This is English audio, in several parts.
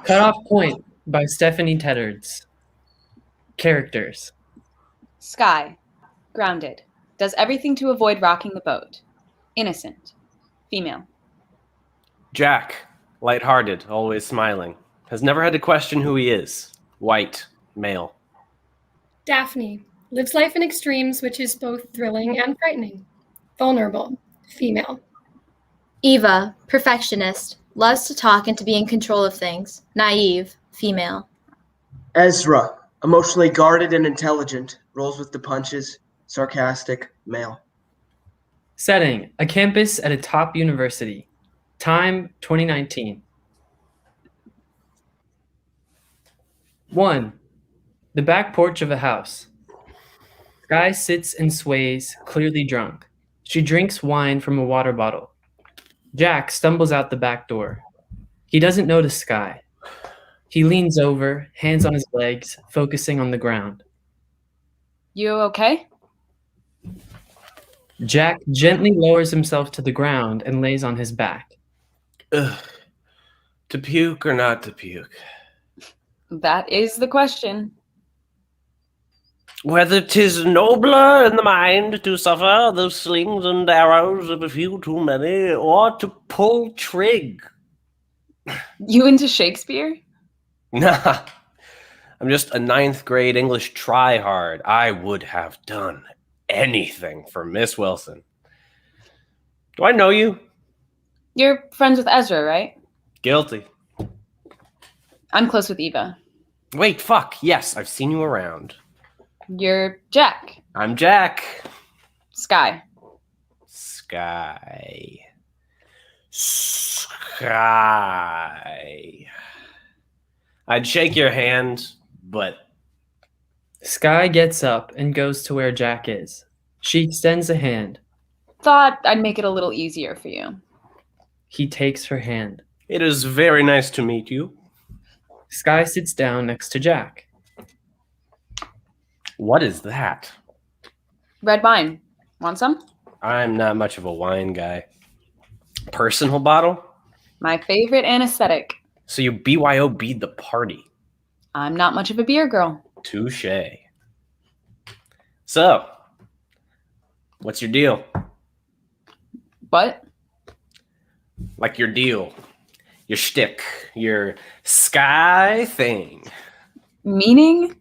Cutoff Point by Stephanie Teddards. Characters. Sky, grounded, does everything to avoid rocking the boat. Innocent, female. Jack, lighthearted, always smiling, has never had to question who he is. White, male. Daphne, lives life in extremes, which is both thrilling and frightening. Vulnerable, female. Eva, perfectionist, loves to talk and to be in control of things. Naive, female. Ezra, emotionally guarded and intelligent, rolls with the punches, sarcastic, male. Setting, a campus at a top university. Time, 2019. 1. The back porch of a house. Sky sits and sways, clearly drunk. She drinks wine from a water bottle. Jack stumbles out the back door. He doesn't notice Sky. He leans over, hands on his legs, focusing on the ground. You okay? Jack gently lowers himself to the ground and lays on his back. Ugh. To puke or not to puke? That is the question. Whether 'tis nobler in the mind to suffer the slings and arrows of a few too many, or to pull trig. You into Shakespeare? Nah, I'm just a 9th grade English tryhard. I would have done anything for Miss Wilson. Do I know you? You're friends with Ezra, right? Guilty. I'm close with Eva. Wait, fuck. Yes, I've seen you around. You're Jack. I'm Jack. Sky. Sky. I'd shake your hand, but... Sky gets up and goes to where Jack is. She extends a hand. Thought I'd make it a little easier for you. He takes her hand. It is very nice to meet you. Sky sits down next to Jack. What is that? Red wine. Want some? I'm not much of a wine guy. Personal bottle? My favorite anesthetic. So you BYOB'd the party. I'm not much of a beer girl. Touché. So, what's your deal? What? Like your deal. Your shtick. Your Sky thing. Meaning?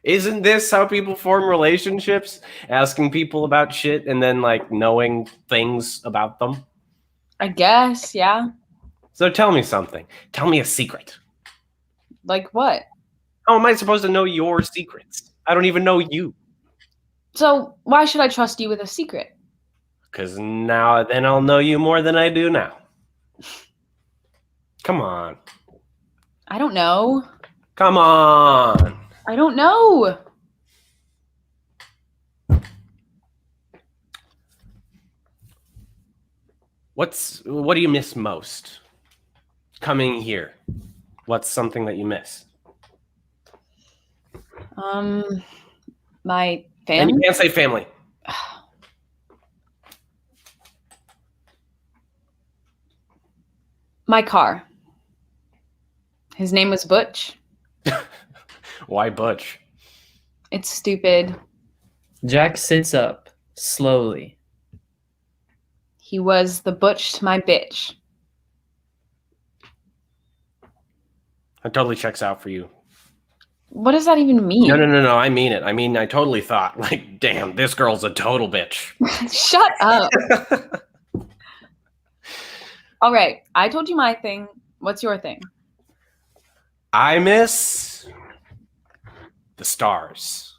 Isn't this how people form relationships? Asking people about shit and then, like, knowing things about them? I guess, yeah. So tell me something. Tell me a secret. Like what? How am I supposed to know your secrets? I don't even know you. So why should I trust you with a secret? Because now then I'll know you more than I do now. Come on. I don't know. Come on. I don't know. What do you miss most? Coming here. What's something that you miss? My family. And you can't say family. My car. His name was Butch. Why Butch? It's stupid. Jack sits up, slowly. He was the Butch to my bitch. That totally checks out for you. What does that even mean? No. I mean it. I mean, I totally thought, like, damn, this girl's a total bitch. Shut up. All right. I told you my thing. What's your thing? I miss the stars.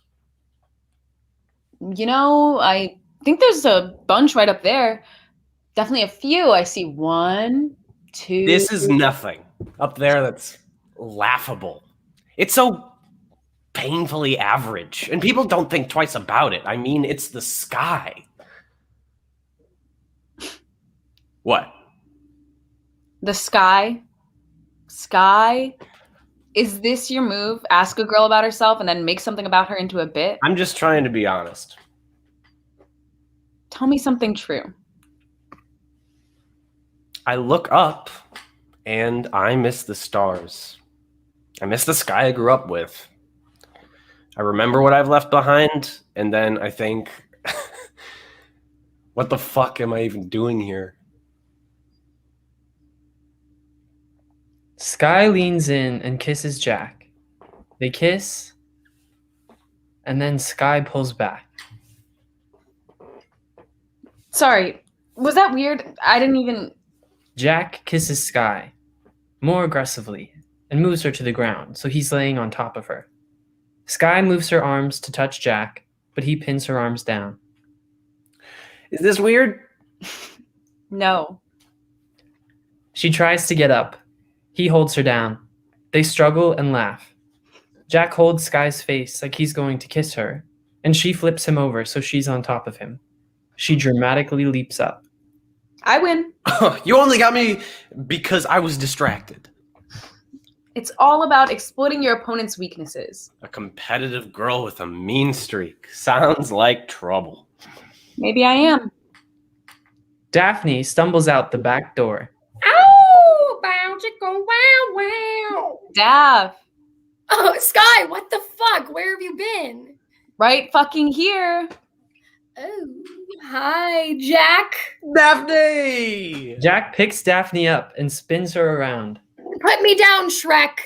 You know, I think there's a bunch right up there. Definitely a few. I see 1, 2. This is nothing up there that's laughable. It's so painfully average, and people don't think twice about it. I mean, it's the sky. What? The sky. Sky. Is this your move? Ask a girl about herself and then make something about her into a bit? I'm just trying to be honest. Tell me something true. I look up and I miss the stars. I miss the sky I grew up with. I remember what I've left behind, and then I think, what the fuck am I even doing here? Sky leans in and kisses Jack. They kiss, and then Sky pulls back. Sorry, was that weird? I didn't even... Jack kisses Sky more aggressively and moves her to the ground, so he's laying on top of her. Sky moves her arms to touch Jack, but he pins her arms down. Is this weird? No. She tries to get up. He holds her down. They struggle and laugh. Jack holds Sky's face like he's going to kiss her, and she flips him over so she's on top of him. She dramatically leaps up. I win. You only got me because I was distracted. It's all about exploiting your opponent's weaknesses. A competitive girl with a mean streak. Sounds like trouble. Maybe I am. Daphne stumbles out the back door. Ow! Bow, chicka, wow, wow. Daph, Oh, Sky, what the fuck? Where have you been? right fucking here. Oh, hi, Jack. Daphne! Jack picks Daphne up and spins her around. Put me down, Shrek.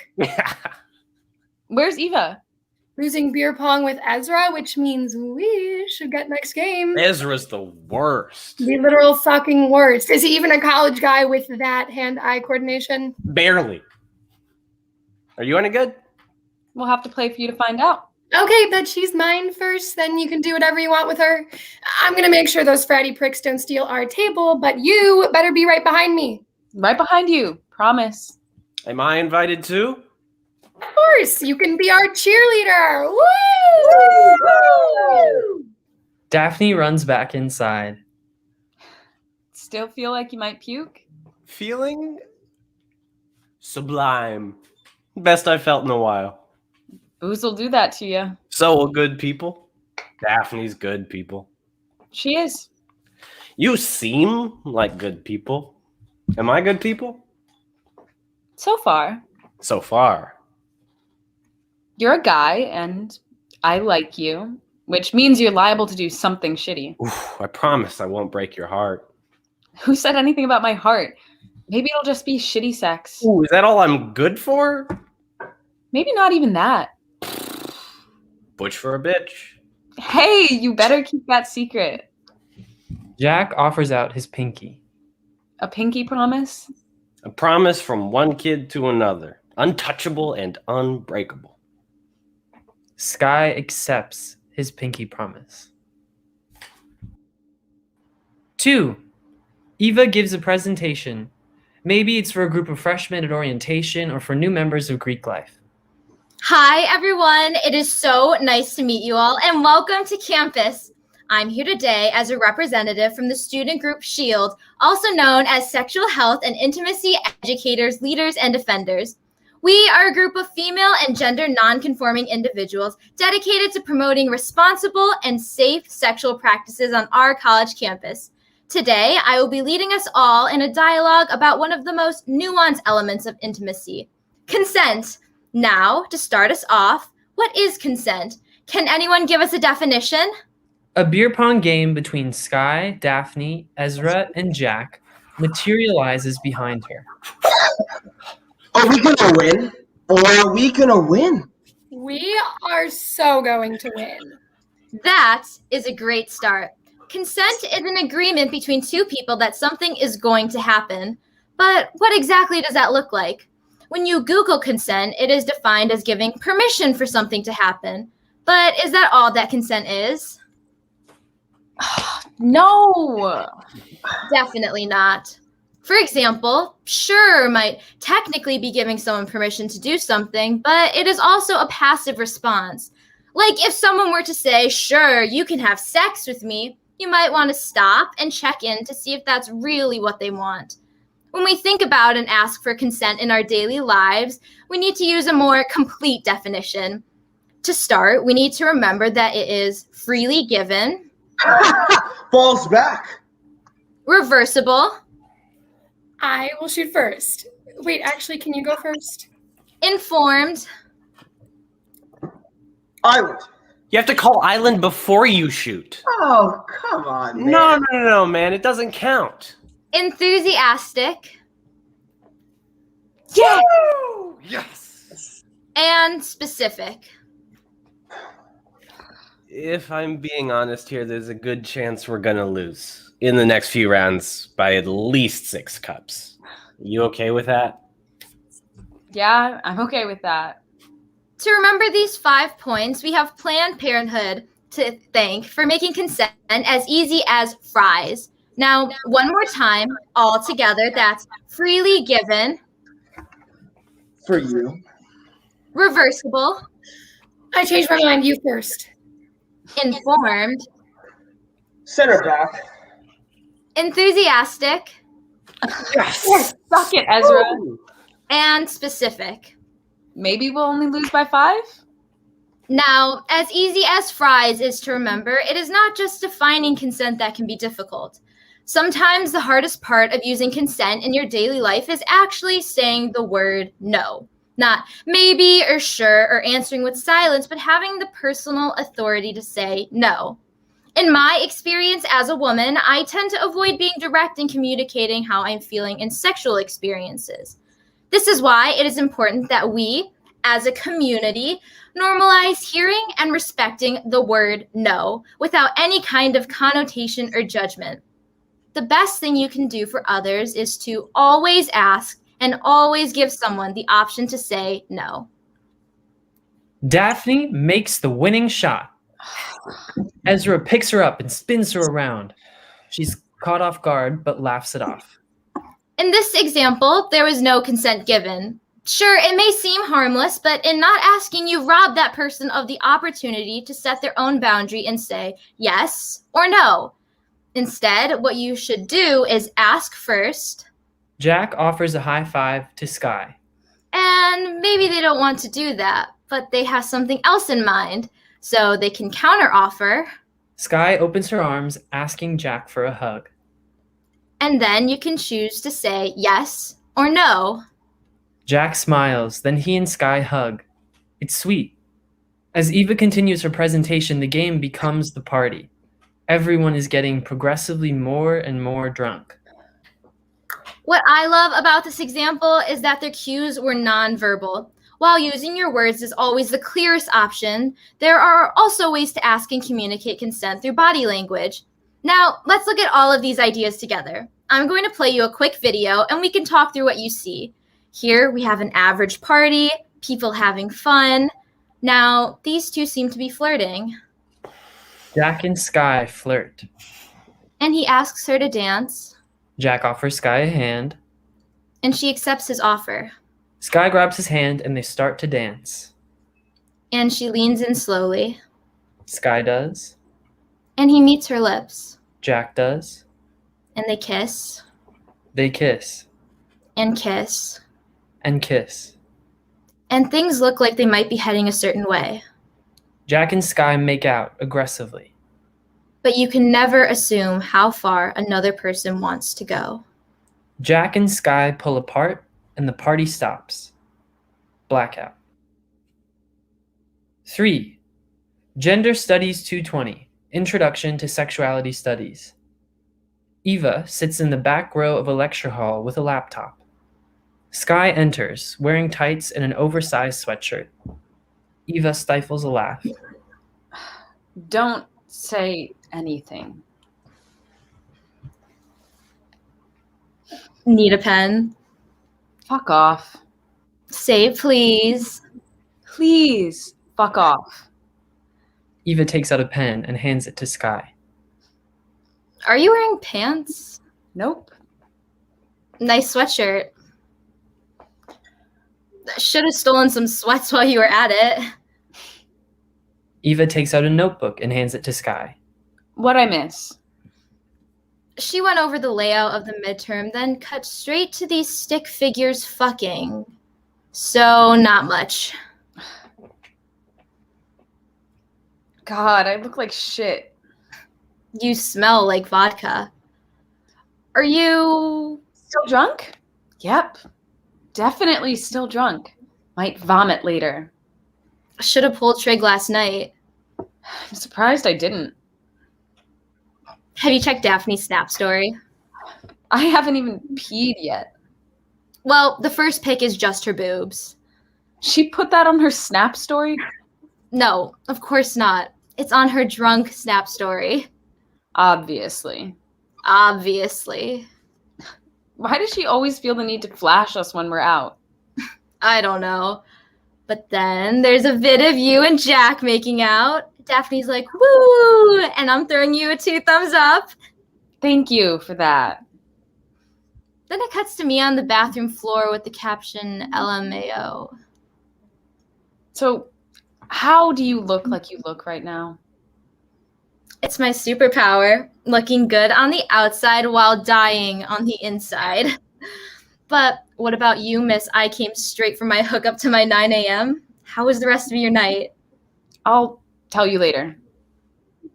Where's Eva? Losing beer pong with Ezra, which means we should get next game. Ezra's the worst. The literal fucking worst. Is he even a college guy with that hand-eye coordination? Barely. Are you any good? We'll have to play for you to find out. Okay, but she's mine first, then you can do whatever you want with her. I'm gonna make sure those fratty pricks don't steal our table, but you better be right behind me. Right behind you. Promise. Am I invited too? Of course, you can be our cheerleader. Woo! Daphne runs back inside. Still feel like you might puke? Feeling sublime. Best I've felt in a while. Booze will do that to you. So will good people. Daphne's good people. She is. You seem like good people. Am I good people? So far. So far. You're a guy, and I like you, which means you're liable to do something shitty. Oof, I promise I won't break your heart. Who said anything about my heart? Maybe it'll just be shitty sex. Ooh, is that all I'm good for? Maybe not even that. Butch for a bitch. Hey, you better keep that secret. Jack offers out his pinky. A pinky promise? A promise from one kid to another. Untouchable and unbreakable. Sky accepts his pinky promise. 2. Eva gives a presentation. Maybe it's for a group of freshmen at orientation or for new members of Greek life. Hi, everyone. It is so nice to meet you all, and welcome to campus. I'm here today as a representative from the student group SHIELD, also known as Sexual Health and Intimacy Educators, Leaders, and Defenders. We are a group of female and gender non-conforming individuals dedicated to promoting responsible and safe sexual practices on our college campus. Today, I will be leading us all in a dialogue about one of the most nuanced elements of intimacy, consent. Now, to start us off, what is consent? Can anyone give us a definition? A beer pong game between Sky, Daphne, Ezra, and Jack materializes behind her. Are we gonna win? Or are we gonna win? We are so going to win. That is a great start. Consent is an agreement between two people that something is going to happen. But what exactly does that look like? When you Google consent, it is defined as giving permission for something to happen. But is that all that consent is? No. Definitely not. For example, sure might technically be giving someone permission to do something, but it is also a passive response. Like if someone were to say, sure, you can have sex with me, you might want to stop and check in to see if that's really what they want. When we think about and ask for consent in our daily lives, we need to use a more complete definition. To start, we need to remember that it is freely given, Falls back. Reversible. I will shoot first. Wait, actually, can you go first? Informed. Island. You have to call island before you shoot. Oh, come on, man. No, man. It doesn't count. Enthusiastic. Yeah. Yes. And specific. If I'm being honest here, there's a good chance we're gonna lose in the next few rounds by at least 6 cups. You okay with that? Yeah, I'm okay with that. To remember these 5 points, we have Planned Parenthood to thank for making consent as easy as fries. Now, one more time, all together, that's freely given, For you. reversible, I changed my mind. You first. informed, Center back. enthusiastic, Yes. Suck it, Ezra. and specific. Maybe we'll only lose by 5? Now, as easy as fries is to remember, it is not just defining consent that can be difficult. Sometimes the hardest part of using consent in your daily life is actually saying the word no. Not maybe or sure or answering with silence, but having the personal authority to say no. In my experience as a woman, I tend to avoid being direct in communicating how I'm feeling in sexual experiences. This is why it is important that we, as a community, normalize hearing and respecting the word no without any kind of connotation or judgment. The best thing you can do for others is to always ask and always give someone the option to say no. Daphne makes the winning shot. Ezra picks her up and spins her around. She's caught off guard, but laughs it off. In this example, there was no consent given. Sure, it may seem harmless, but in not asking, you rob that person of the opportunity to set their own boundary and say yes or no. Instead, what you should do is ask first. Jack offers a high five to Sky. And maybe they don't want to do that, but they have something else in mind, so they can counteroffer. Sky opens her arms, asking Jack for a hug. And then you can choose to say yes or no. Jack smiles, then he and Sky hug. It's sweet. As Eva continues her presentation, the game becomes the party. Everyone is getting progressively more and more drunk. What I love about this example is that their cues were nonverbal. While using your words is always the clearest option, there are also ways to ask and communicate consent through body language. Now, let's look at all of these ideas together. I'm going to play you a quick video and we can talk through what you see. Here we have an average party, people having fun. Now, these two seem to be flirting. Jack and Sky flirt. And he asks her to dance, Jack offers Sky a hand. and she accepts his offer. Sky grabs his hand and they start to dance. And she leans in slowly, Sky does. and he meets her lips, Jack does. and they kiss, They kiss. and kiss. And kiss. And things look like they might be heading a certain way. Jack and Sky make out aggressively. But you can never assume how far another person wants to go. Jack and Sky pull apart and the party stops. Blackout. 3. Gender Studies 220. Introduction to Sexuality Studies. Eva sits in the back row of a lecture hall with a laptop. Sky enters, wearing tights and an oversized sweatshirt. Eva stifles a laugh. Don't say anything. Need a pen? Fuck off. Say please. Please, fuck off. Eva takes out a pen and hands it to Sky. Are you wearing pants? Nope. Nice sweatshirt. Should have stolen some sweats while you were at it. Eva takes out a notebook and hands it to Sky. What'd I miss? She went over the layout of the midterm, then cut straight to these stick figures fucking. So, not much. God, I look like shit. You smell like vodka. Are you... Still drunk? Yep. Definitely still drunk. Might vomit later. Should have pulled trig last night. I'm surprised I didn't. Have you checked Daphne's Snap story? I haven't even peed yet. Well, the first pic is just her boobs. She put that on her Snap story? No, of course not. It's on her drunk Snap story. Obviously. Obviously. Why does she always feel the need to flash us when we're out? I don't know. But then there's a vid of you and Jack making out. Daphne's like, woo! And I'm throwing you a 2 thumbs up. Thank you for that. Then it cuts to me on the bathroom floor with the caption LMAO. So, how do you look like you look right now? It's my superpower, looking good on the outside while dying on the inside. But what about you, miss? I came straight from my hookup to my 9 a.m. How was the rest of your night? I'll tell you later.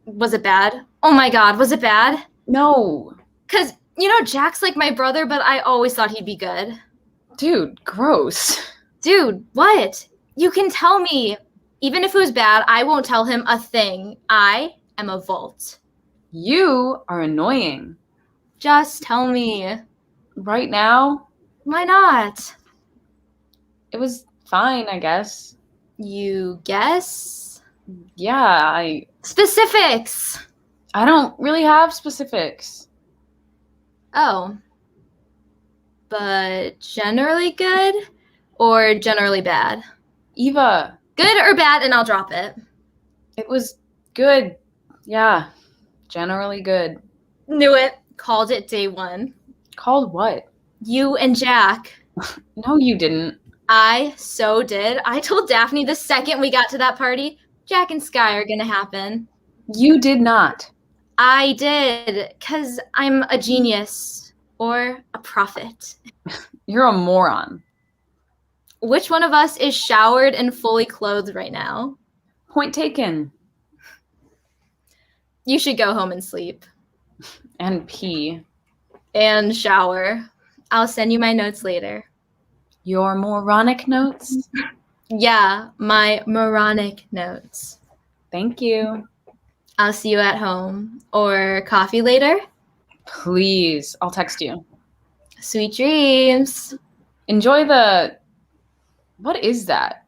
Was it bad? Oh my God, was it bad? No. Because, you know, Jack's like my brother, but I always thought he'd be good. Dude, gross. Dude, what? You can tell me. Even if it was bad, I won't tell him a thing. I am a Volt. You are annoying. Just tell me. Right now, Why not? it was fine, I guess. You guess? Yeah, Specifics. I don't really have specifics. Oh. But generally good or generally bad? Eva, Good or bad, and I'll drop it. it was good. Yeah, generally good. Knew it. Called it day 1. Called what? You and Jack. No, you didn't. I so did. I told Daphne the second we got to that party, Jack and Sky are gonna happen. You did not. I did, because I'm a genius or a prophet. You're a moron. Which one of us is showered and fully clothed right now? Point taken. You should go home and sleep. And pee. And shower. I'll send you my notes later. Your moronic notes? Yeah, my moronic notes. Thank you. I'll see you at home. Or coffee later? Please, I'll text you. Sweet dreams. Enjoy the... What is that?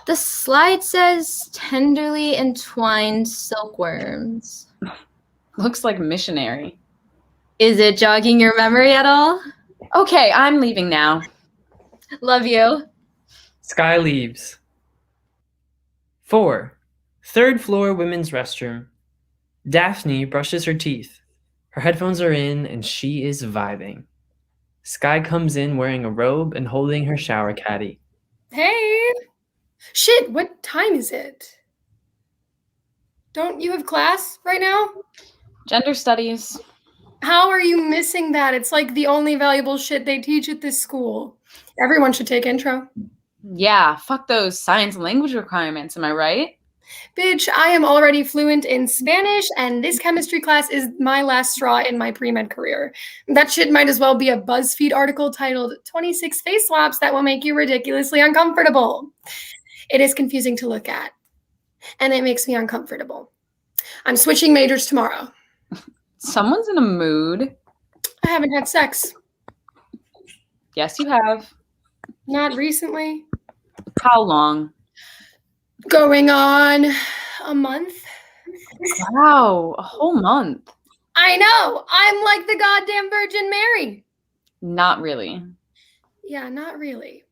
The slide says tenderly entwined silkworms. Looks like missionary. Is it jogging your memory at all? Okay, I'm leaving now. Love you. Sky leaves. 4. Third floor women's restroom. Daphne brushes her teeth. Her headphones are in and she is vibing. Sky comes in wearing a robe and holding her shower caddy. Hey! Shit, what time is it? Don't you have class right now? Gender studies. How are you missing that? It's like the only valuable shit they teach at this school. Everyone should take intro. Yeah, fuck those science and language requirements, am I right? Bitch, I am already fluent in Spanish, and this chemistry class is my last straw in my pre-med career. That shit might as well be a BuzzFeed article titled 26 Face Swaps That Will Make You Ridiculously Uncomfortable. It is confusing to look at, and it makes me uncomfortable. I'm switching majors tomorrow. Someone's in a mood. I haven't had sex. Yes, you have. Not recently. How long? Going on a month. Wow, a whole month. I know. I'm like the goddamn Virgin Mary. Not really. Yeah, not really.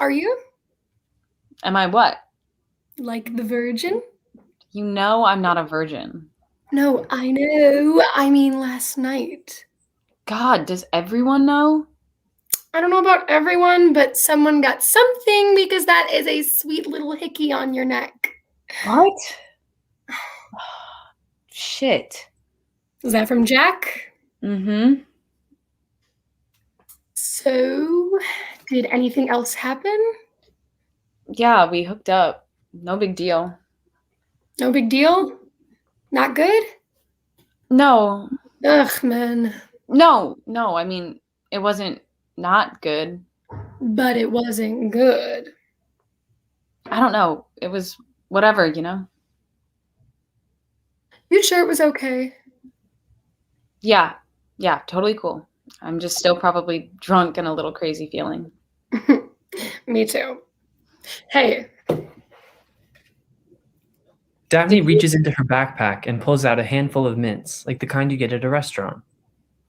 Are you? Am I what? Like the Virgin? You know I'm not a virgin. No, I know. I mean, last night. God, does everyone know? I don't know about everyone, but someone got something because that is a sweet little hickey on your neck. What? Shit. Was that from Jack? Mm-hmm. So, did anything else happen? Yeah, we hooked up. No big deal. No big deal? Not good? No, Ugh, man. no. I mean, it wasn't not good. But it wasn't good. I don't know. It was whatever, you know? You sure it was okay? Yeah, totally cool. I'm just still probably drunk and a little crazy feeling. Me too. Hey, Daphne reaches into her backpack and pulls out a handful of mints, like the kind you get at a restaurant.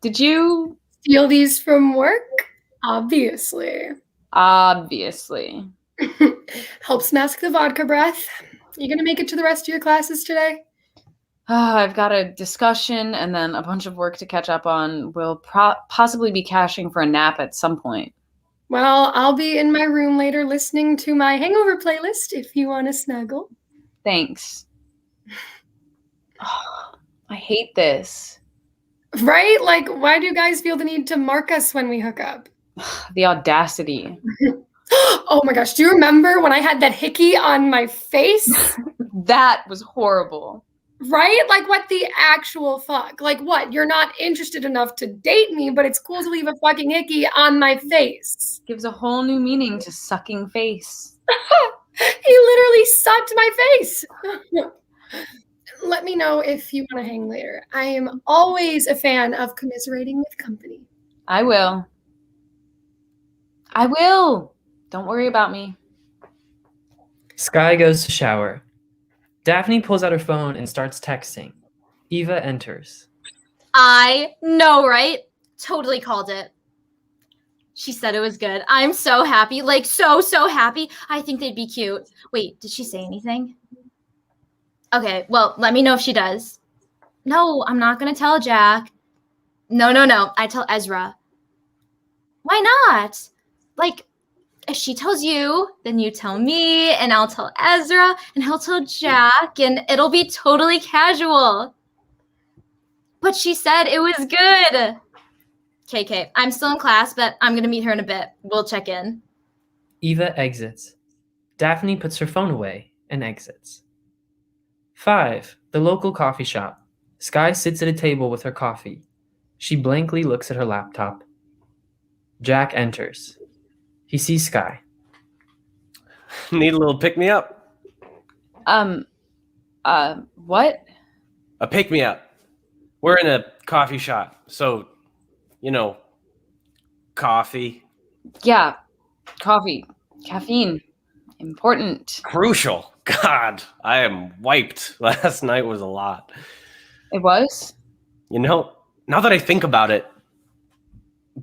Did you? steal these from work? Obviously. Obviously. Helps mask the vodka breath. You gonna make it to the rest of your classes today? I've got a discussion and then a bunch of work to catch up on. We'll possibly be cashing for a nap at some point. Well, I'll be in my room later listening to my hangover playlist if you want to snuggle. Thanks. I hate this. Right? Like, why do you guys feel the need to mark us when we hook up? The audacity. Oh my gosh, do you remember when I had that hickey on my face? That was horrible. Right? Like, what the actual fuck? Like, what? You're not interested enough to date me, but it's cool to leave a fucking hickey on my face. Gives a whole new meaning to sucking face. He literally sucked my face. Let me know if you want to hang later. I am always a fan of commiserating with company. I will. I will. Don't worry about me. Sky goes to shower. Daphne pulls out her phone and starts texting. Eva enters. I know, right? Totally called it. She said it was good. I'm so happy. Like, so happy. I think they'd be cute. Wait, did she say anything? Okay, well, let me know if she does. No, I'm not going to tell Jack. No. I tell Ezra. Why not? Like, if she tells you, then you tell me, and I'll tell Ezra, and he'll tell Jack, and it'll be totally casual. But she said it was good. KK, I'm still in class, but I'm going to meet her in a bit. We'll check in. Eva exits. Daphne puts her phone away and exits. 5. The local coffee shop. Sky sits at a table with her coffee. She blankly looks at her laptop. Jack enters. He sees Sky. Need a little pick me up? What? A pick me up. We're in a coffee shop, so, you know, coffee. Yeah, coffee, caffeine, important. Crucial. God, I am wiped. Last night was a lot. It was? You know, now that I think about it,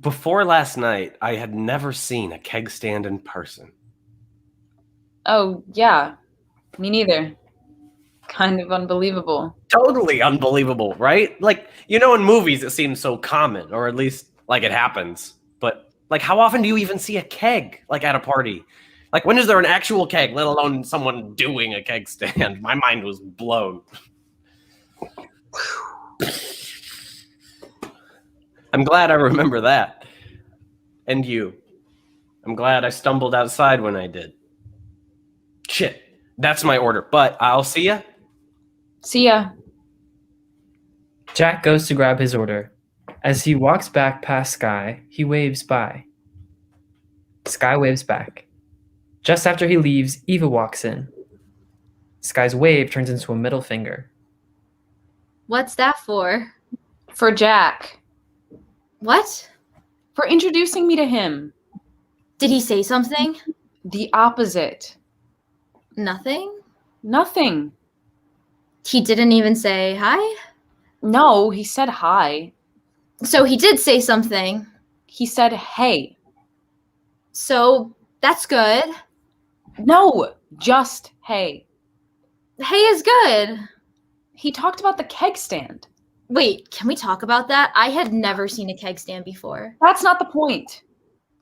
before last night, I had never seen a keg stand in person. Oh, yeah. Me neither. Kind of unbelievable. Totally unbelievable, right? Like, you know, in movies it seems so common, or at least like it happens. But like, how often do you even see a keg like at a party? Like, when is there an actual keg, let alone someone doing a keg stand? My mind was blown. I'm glad I remember that. And you. I'm glad I stumbled outside when I did. Shit, that's my order, but I'll see ya. See ya. Jack goes to grab his order. As he walks back past Sky, he waves bye. Sky waves back. Just after he leaves, Eva walks in. Sky's wave turns into a middle finger. What's that for? For Jack. What? For introducing me to him. Did he say something? The opposite. Nothing? Nothing. He didn't even say hi? No, he said hi. So he did say something. He said hey. So that's good. No, just hey. Hey is good. He talked about the keg stand. Wait, can we talk about that? I had never seen a keg stand before. That's not the point.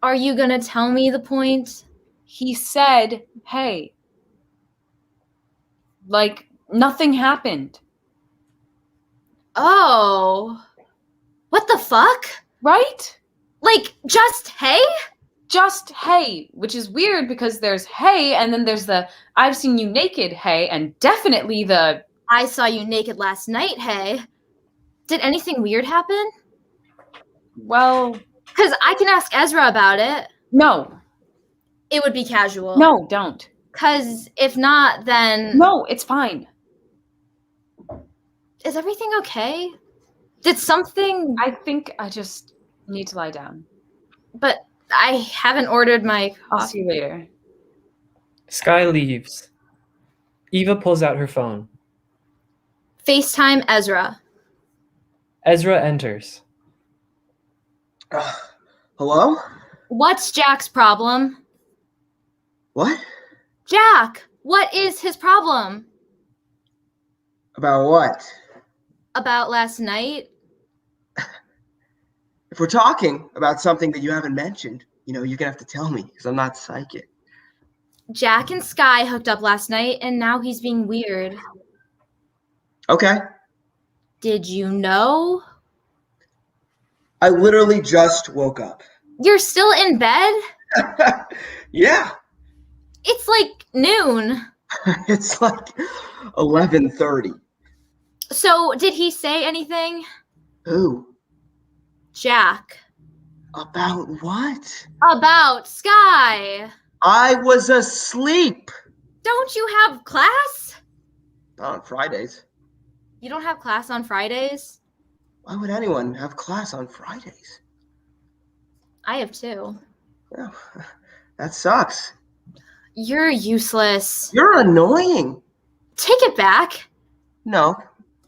Are you gonna tell me the point? He said hey. Like, nothing happened. Oh. What the fuck? Right? Like, just hey? Just hey, which is weird because there's hey and then there's the I've seen you naked hey and definitely the I saw you naked last night, hey. Did anything weird happen? Well, Because I can ask Ezra about it. no. It would be casual. No, don't. Because if not, then... No, it's fine. Is everything okay? Did something... I think I just need to lie down. But I haven't ordered my... I'll see you later. Sky leaves. Eva pulls out her phone. FaceTime Ezra. Ezra enters. Hello? What's Jack's problem? What? Jack! What is his problem? About what? About last night? If we're talking about something that you haven't mentioned, you're going to have to tell me because I'm not psychic. Jack and Sky hooked up last night, and now he's being weird. Okay. Did you know? I literally just woke up. You're still in bed? Yeah. It's like noon. It's like 11:30. So, did he say anything? Who? Jack. About what? About Sky. I was asleep. Don't you have class? Not on Fridays. You don't have class on Fridays? Why would anyone have class on Fridays? I have too. Oh, that sucks. You're useless. You're annoying. Take it back. No.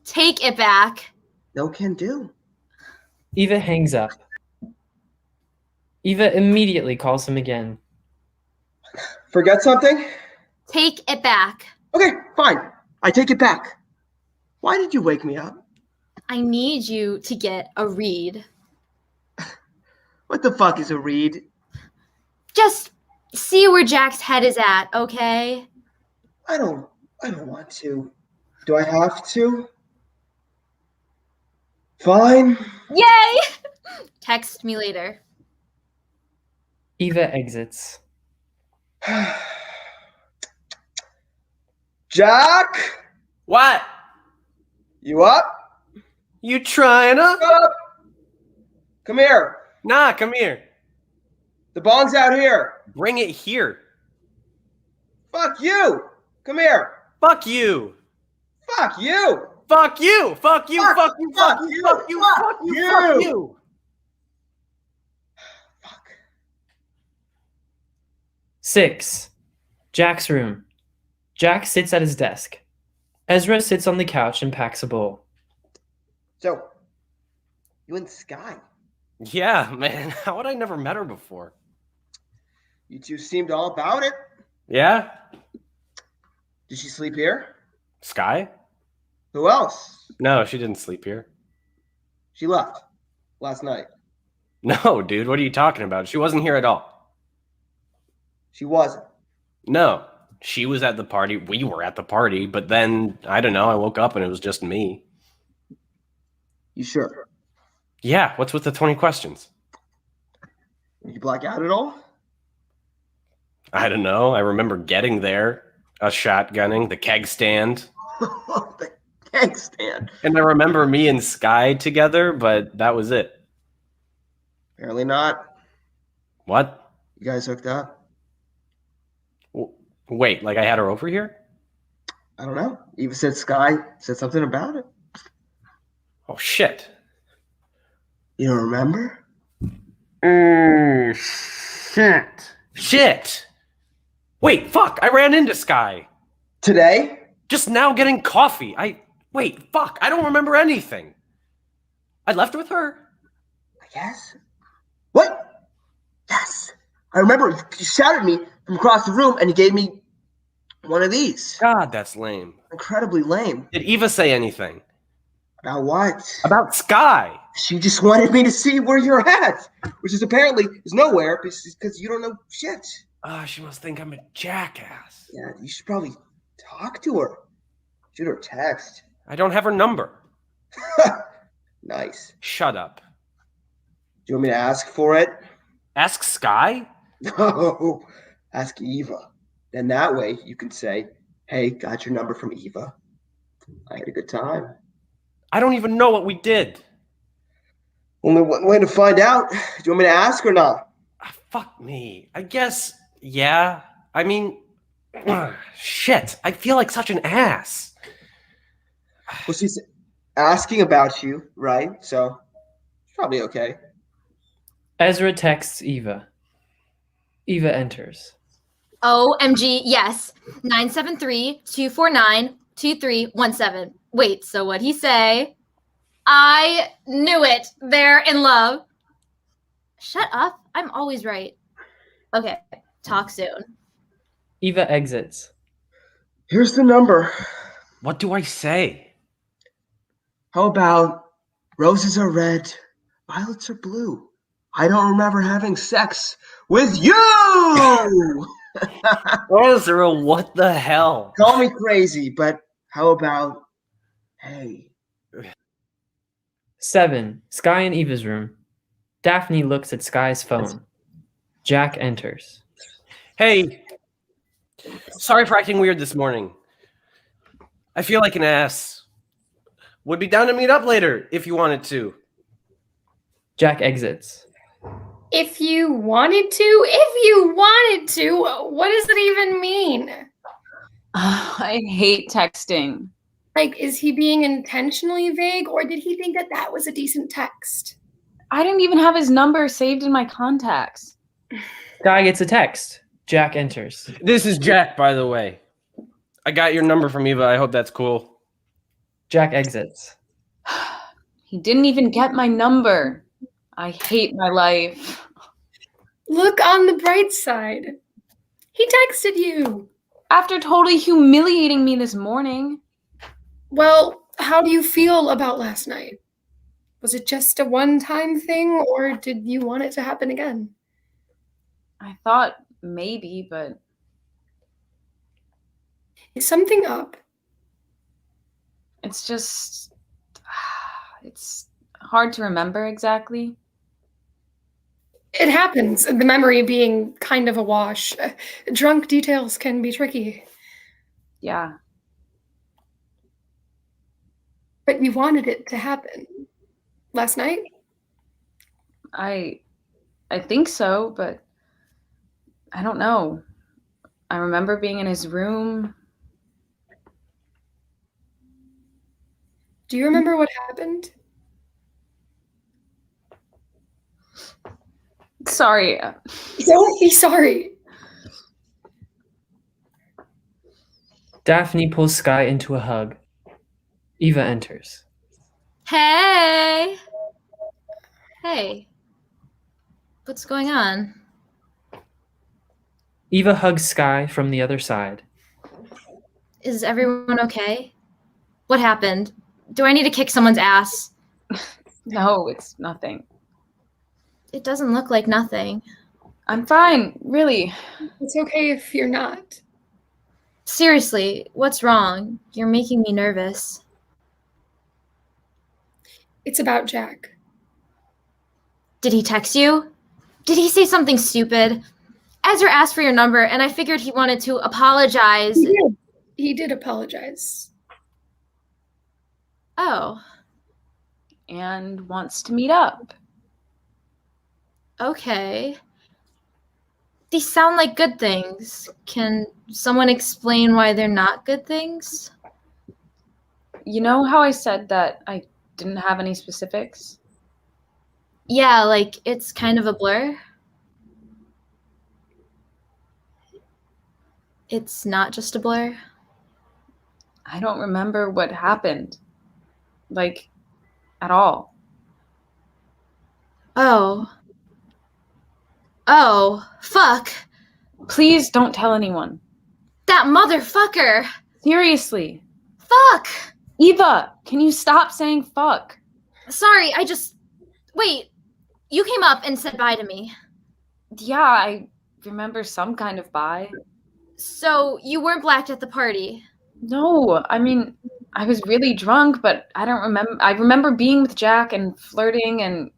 Take it back. No can do. Eva hangs up. Eva immediately calls him again. Forget something? Take it back. Okay, fine. I take it back. Why did you wake me up? I need you to get a read. What the fuck is a read? Just see where Jack's head is at, okay? I don't want to. Do I have to? Fine. Yay! Text me later. Eva exits. Jack? What? You up? You trying to? Up. Come here. Nah, come here. The bong's out here. Bring it here. Fuck you. Come here. Fuck you. Fuck you. Fuck you. Fuck you. Fuck, Fuck you. fuck Fuck you. you, Fuck you. fuck Fuck you. you. Fuck you. Fuck. 6. Jack's room. Jack sits at his desk. Ezra sits on the couch and packs a bowl. So, you and Sky, Yeah, man. How had I never met her before? you two seemed all about it. Yeah? Did she sleep here? Sky? Who else? No, she didn't sleep here. She left last night. No, dude. What are you talking about? She wasn't here at all. She wasn't. No. She was at the party. We were at the party. But then, I don't know. I woke up and it was just me. You sure? Yeah. What's with the 20 questions? Did you black out at all? I don't know. I remember getting there, us shotgunning, the keg stand. The keg stand. And I remember me and Sky together, but that was it. Apparently not. What? You guys hooked up? Wait, like I had her over here? I don't know. Eva said Sky said something about it. Oh, shit. You don't remember? Shit. Shit. Wait, fuck. I ran into Sky. Today? Just now getting coffee. Wait, fuck. I don't remember anything. I left with her. I guess. What? Yes. I remember you shouted at me from across the room and you gave me one of these. God, that's lame. Incredibly lame. Did Eva say anything? About what? About Sky. She just wanted me to see where you're at, which is apparently is nowhere because you don't know shit. Ah, she must think I'm a jackass. Yeah, you should probably talk to her. Shoot her a text. I don't have her number. Nice. Shut up. Do you want me to ask for it? Ask Sky? No. Ask Eva. Then that way you can say, hey, got your number from Eva. I had a good time. I don't even know what we did. Only one way to find out. Do you want me to ask or not? Fuck me. I guess, yeah. I mean, shit. I feel like such an ass. Well, she's asking about you, right? So, it's probably okay. Ezra texts Eva. Eva enters. OMG, yes. 973-249-2317. Wait, so what'd he say? I knew it. They're in love. Shut up. I'm always right. Okay, talk soon. Eva exits. Here's the number. What do I say? How about roses are red, violets are blue? I don't remember having sex with you! Ezra, what the hell? Call me crazy, but how about, hey? 7. Sky in Eva's room. Daphne looks at Sky's phone. Jack enters. Hey, sorry for acting weird this morning. I feel like an ass. Would be down to meet up later if you wanted to. Jack exits. If you wanted to, what does it even mean? I hate texting. Like, is he being intentionally vague, or did he think that that was a decent text? I didn't even have his number saved in my contacts. Sky gets a text. Jack enters. This is Jack, by the way. I got your number from Eva. I hope that's cool. Jack exits. He didn't even get my number. I hate my life. Look on the bright side. He texted you. After totally humiliating me this morning. Well, how do you feel about last night? Was it just a one-time thing, or did you want it to happen again? I thought maybe, but Is something up? it's just, it's hard to remember exactly. It happens, the memory being kind of a wash. Drunk details can be tricky. Yeah. But you wanted it to happen. Last night? I think so, but I don't know. I remember being in his room. Do you remember what happened? Sorry. Don't be sorry. Daphne pulls Sky into a hug. Eva enters. Hey. Hey. What's going on? Eva hugs Sky from the other side. Is everyone okay? What happened? Do I need to kick someone's ass? No, it's nothing. It doesn't look like nothing. I'm fine, really. It's okay if you're not. Seriously, what's wrong? You're making me nervous. It's about Jack. Did he text you? Did he say something stupid? Ezra asked for your number, and I figured he wanted to apologize. He did apologize. Oh, And wants to meet up. okay. These sound like good things. Can someone explain why they're not good things? You know how I said that I didn't have any specifics? Yeah, like it's kind of a blur. It's not just a blur. I don't remember what happened. Like, at all. Oh. Oh, fuck. Please don't tell anyone. That motherfucker. Seriously. Fuck. Eva, can you stop saying fuck? Sorry, Wait, you came up and said bye to me. Yeah, I remember some kind of bye. So you weren't blacked at the party. No, I mean, I was really drunk, but I don't remember. I remember being with Jack and flirting and,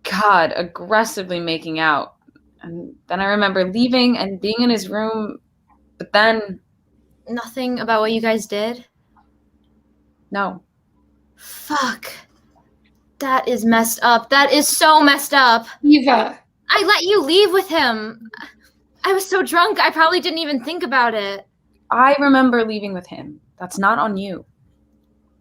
God, aggressively making out. And then I remember leaving and being in his room, but then, Nothing about what you guys did? no. Fuck. That is messed up. That is so messed up. Eva. I let you leave with him. I was so drunk, I probably didn't even think about it. I remember leaving with him. That's not on you.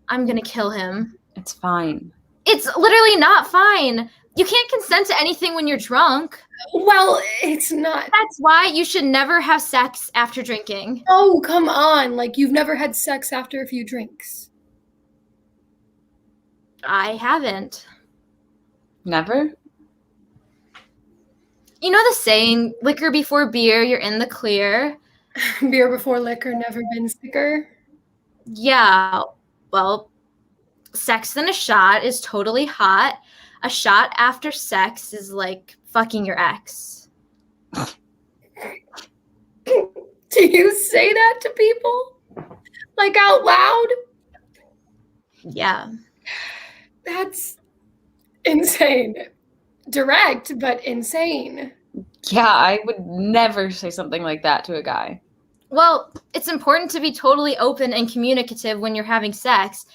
I'm gonna kill him. It's fine. It's literally not fine. You can't consent to anything when you're drunk. Well, it's not. That's why you should never have sex after drinking. Oh, come on. Like, you've never had sex after a few drinks. I haven't. Never? You know the saying, liquor before beer, you're in the clear? Beer before liquor, never been sicker. Yeah, well, sex in a shot is totally hot. A shot after sex is like fucking your ex. Do you say that to people? Like out loud? Yeah. That's insane. Direct, but insane. Yeah, I would never say something like that to a guy. Well, it's important to be totally open and communicative when you're having sex,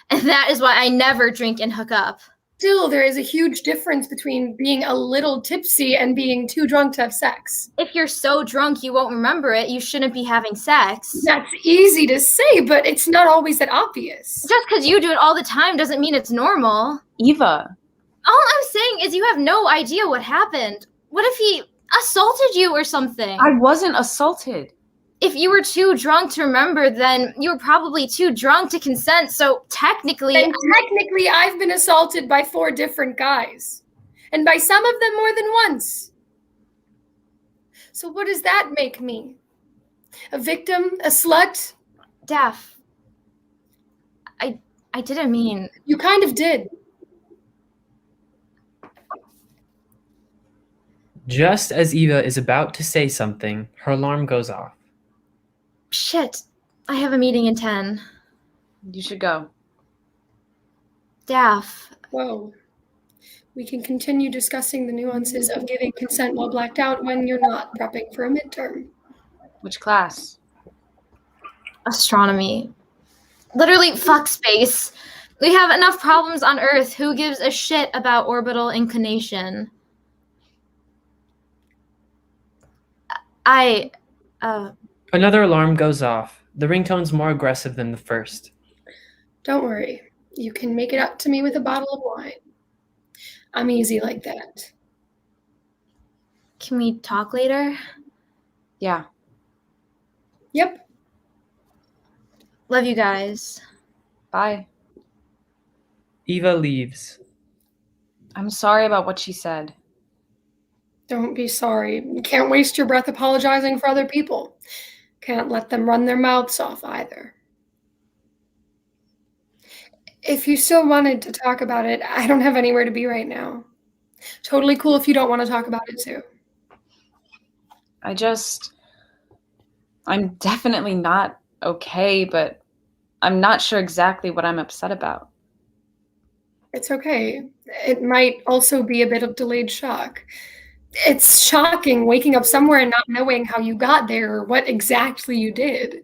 and that is why I never drink and hook up. Still, there is a huge difference between being a little tipsy and being too drunk to have sex. If you're so drunk you won't remember it, you shouldn't be having sex. That's easy to say, but it's not always that obvious. Just because you do it all the time doesn't mean it's normal. Eva. All I'm saying is you have no idea what happened. What if he assaulted you or something? I wasn't assaulted. If you were too drunk to remember, then you were probably too drunk to consent, so technically... And technically, I've been assaulted by 4 different guys. And by some of them more than once. So what does that make me? A victim? A slut? Daph, I didn't mean... You kind of did. Just as Eva is about to say something, her alarm goes off. Shit, I have a meeting in 10. You should go. Daph, Whoa. We can continue discussing the nuances of giving consent while blacked out when you're not prepping for a midterm. Which class? astronomy. Literally, fuck space. We have enough problems on Earth. Who gives a shit about orbital inclination? Another alarm goes off. The ringtone's more aggressive than the first. Don't worry. You can make it up to me with a bottle of wine. I'm easy like that. Can we talk later? Yeah. Yep. Love you guys. Bye. Eva leaves. I'm sorry about what she said. Don't be sorry. You can't waste your breath apologizing for other people. Can't let them run their mouths off either. If you still wanted to talk about it, I don't have anywhere to be right now. Totally cool if you don't want to talk about it too. I'm definitely not okay, but I'm not sure exactly what I'm upset about. It's okay. It might also be a bit of delayed shock. It's shocking waking up somewhere and not knowing how you got there or what exactly you did.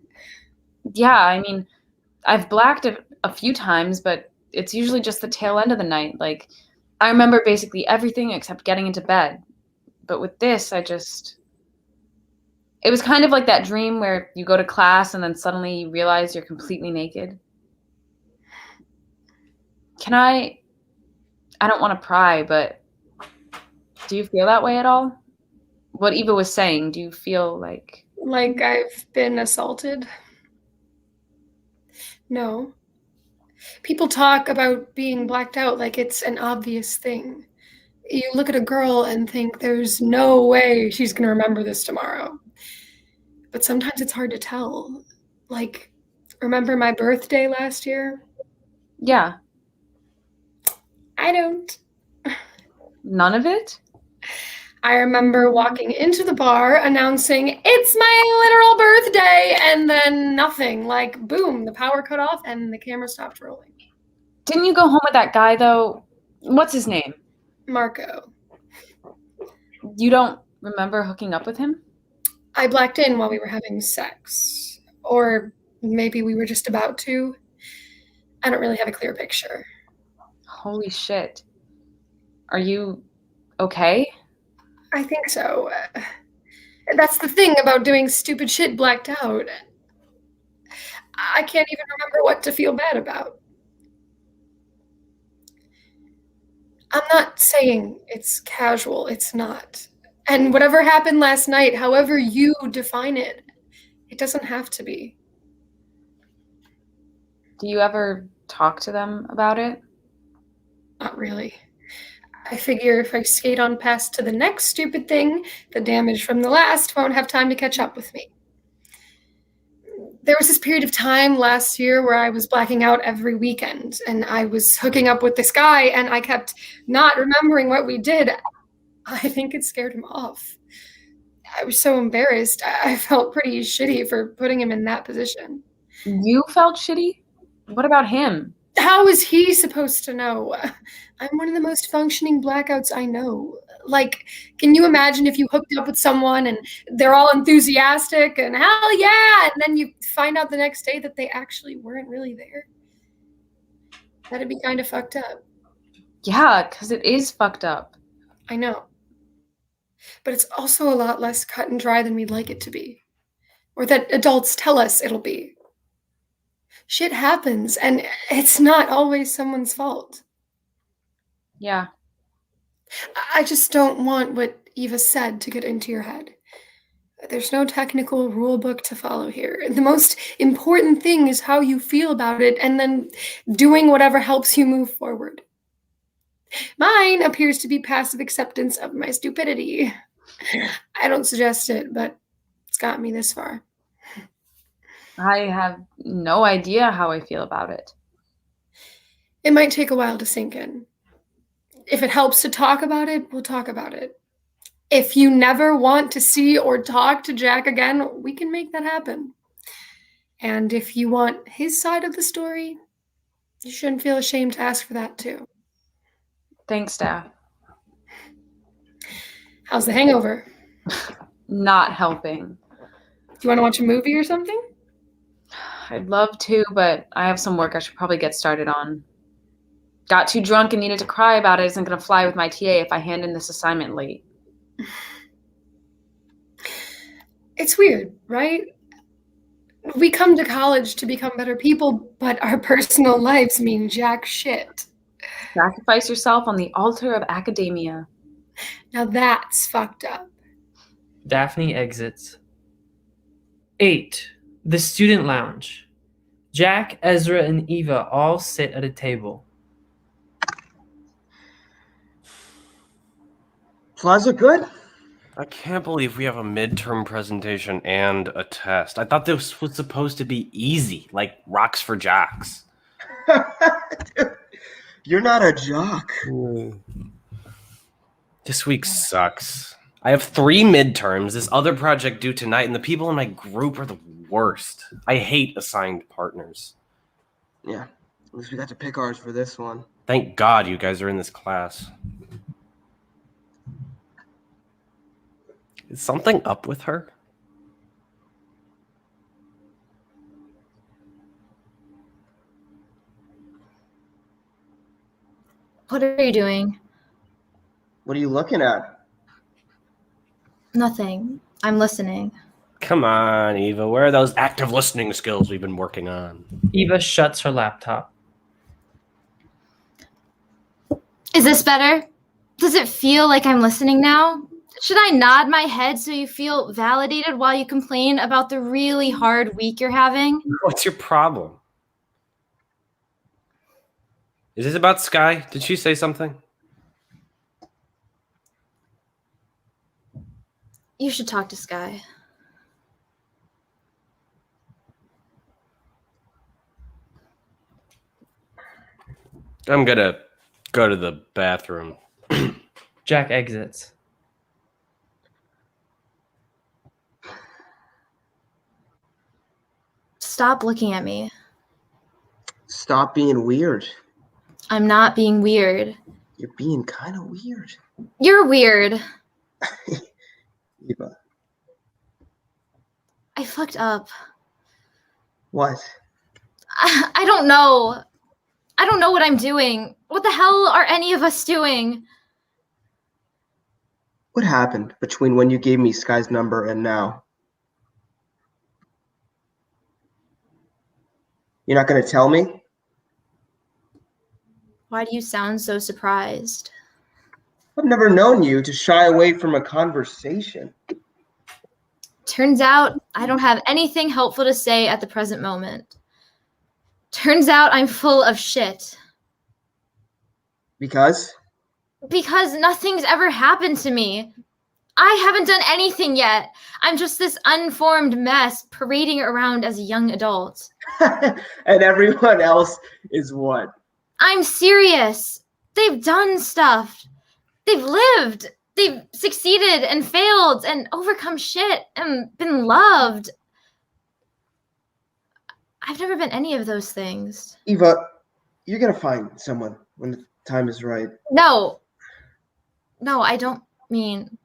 Yeah, I mean, I've blacked a few times, but it's usually just the tail end of the night. Like, I remember basically everything except getting into bed. But with this, it was kind of like that dream where you go to class and then suddenly you realize you're completely naked. I don't want to pry, but do you feel that way at all? What Eva was saying, do you feel like... Like I've been assaulted? No. People talk about being blacked out like it's an obvious thing. You look at a girl and think there's no way she's going to remember this tomorrow. But sometimes it's hard to tell. Like, remember my birthday last year? Yeah. I don't. None of it? I remember walking into the bar announcing, it's my literal birthday, and then nothing. Like, boom, the power cut off and the camera stopped rolling. Didn't you go home with that guy, though? What's his name? Marco. You don't remember hooking up with him? I blacked in while we were having sex. Or maybe we were just about to. I don't really have a clear picture. Holy shit. Are you okay? I think so. That's the thing about doing stupid shit blacked out. I can't even remember what to feel bad about. I'm not saying it's casual, it's not. And whatever happened last night, however you define it, it doesn't have to be. Do you ever talk to them about it? Not really. I figure if I skate on past to the next stupid thing, the damage from the last won't have time to catch up with me. There was this period of time last year where I was blacking out every weekend, and I was hooking up with this guy, and I kept not remembering what we did. I think it scared him off. I was so embarrassed. I felt pretty shitty for putting him in that position. You felt shitty? What about him? How is he supposed to know? I'm one of the most functioning blackouts I know. Like, can you imagine if you hooked up with someone and they're all enthusiastic and hell yeah, and then you find out the next day that they actually weren't really there? That'd be kind of fucked up. Yeah, because it is fucked up. I know. But it's also a lot less cut and dry than we'd like it to be. Or that adults tell us it'll be. Shit happens, and it's not always someone's fault. Yeah. I just don't want what Eva said to get into your head. There's no technical rule book to follow here. The most important thing is how you feel about it and then doing whatever helps you move forward. Mine appears to be passive acceptance of my stupidity. I don't suggest it, but it's got me this far. I have no idea how I feel about it. It might take a while to sink in. If it helps to talk about it, we'll talk about it. If you never want to see or talk to Jack again, we can make that happen. And if you want his side of the story, you shouldn't feel ashamed to ask for that too. Thanks, Daph. How's the hangover? Not helping. Do you want to watch a movie or something? I'd love to, but I have some work I should probably get started on. Got too drunk and needed to cry about it isn't going to fly with my TA if I hand in this assignment late. It's weird, right? We come to college to become better people, but our personal lives mean jack shit. Sacrifice yourself on the altar of academia. Now that's fucked up. Daphne exits. 8. The student lounge. Jack, Ezra, and Eva all sit at a table. Plaza good? I can't believe we have a midterm presentation and a test. I thought this was supposed to be easy, like rocks for jocks. Dude, you're not a jock. This week sucks. I have 3 midterms, this other project due tonight, and the people in my group are the worst. I hate assigned partners. Yeah, at least we got to pick ours for this one. Thank God you guys are in this class. Is something up with her? What are you doing? What are you looking at? Nothing. I'm listening. Come on, Eva. Where are those active listening skills we've been working on? Eva shuts her laptop. Is this better? Does it feel like I'm listening now? Should I nod my head so you feel validated while you complain about the really hard week you're having? What's your problem? Is this about Sky? Did she say something? You should talk to Sky. I'm gonna go to the bathroom. Jack exits. Stop looking at me. Stop being weird. I'm not being weird. You're being kind of weird. You're weird. Eva. I fucked up. What? I don't know. I don't know what I'm doing. What the hell are any of us doing? What happened between when you gave me Sky's number and now? You're not going to tell me? Why do you sound so surprised? I've never known you to shy away from a conversation. Turns out I don't have anything helpful to say at the present moment. Turns out I'm full of shit. Because? Because nothing's ever happened to me. I haven't done anything yet. I'm just this unformed mess parading around as a young adult. And everyone else is what? I'm serious. They've done stuff. They've lived. They've succeeded and failed and overcome shit and been loved. I've never been any of those things. Eva, you're going to find someone when the time is right. No. No, I don't mean...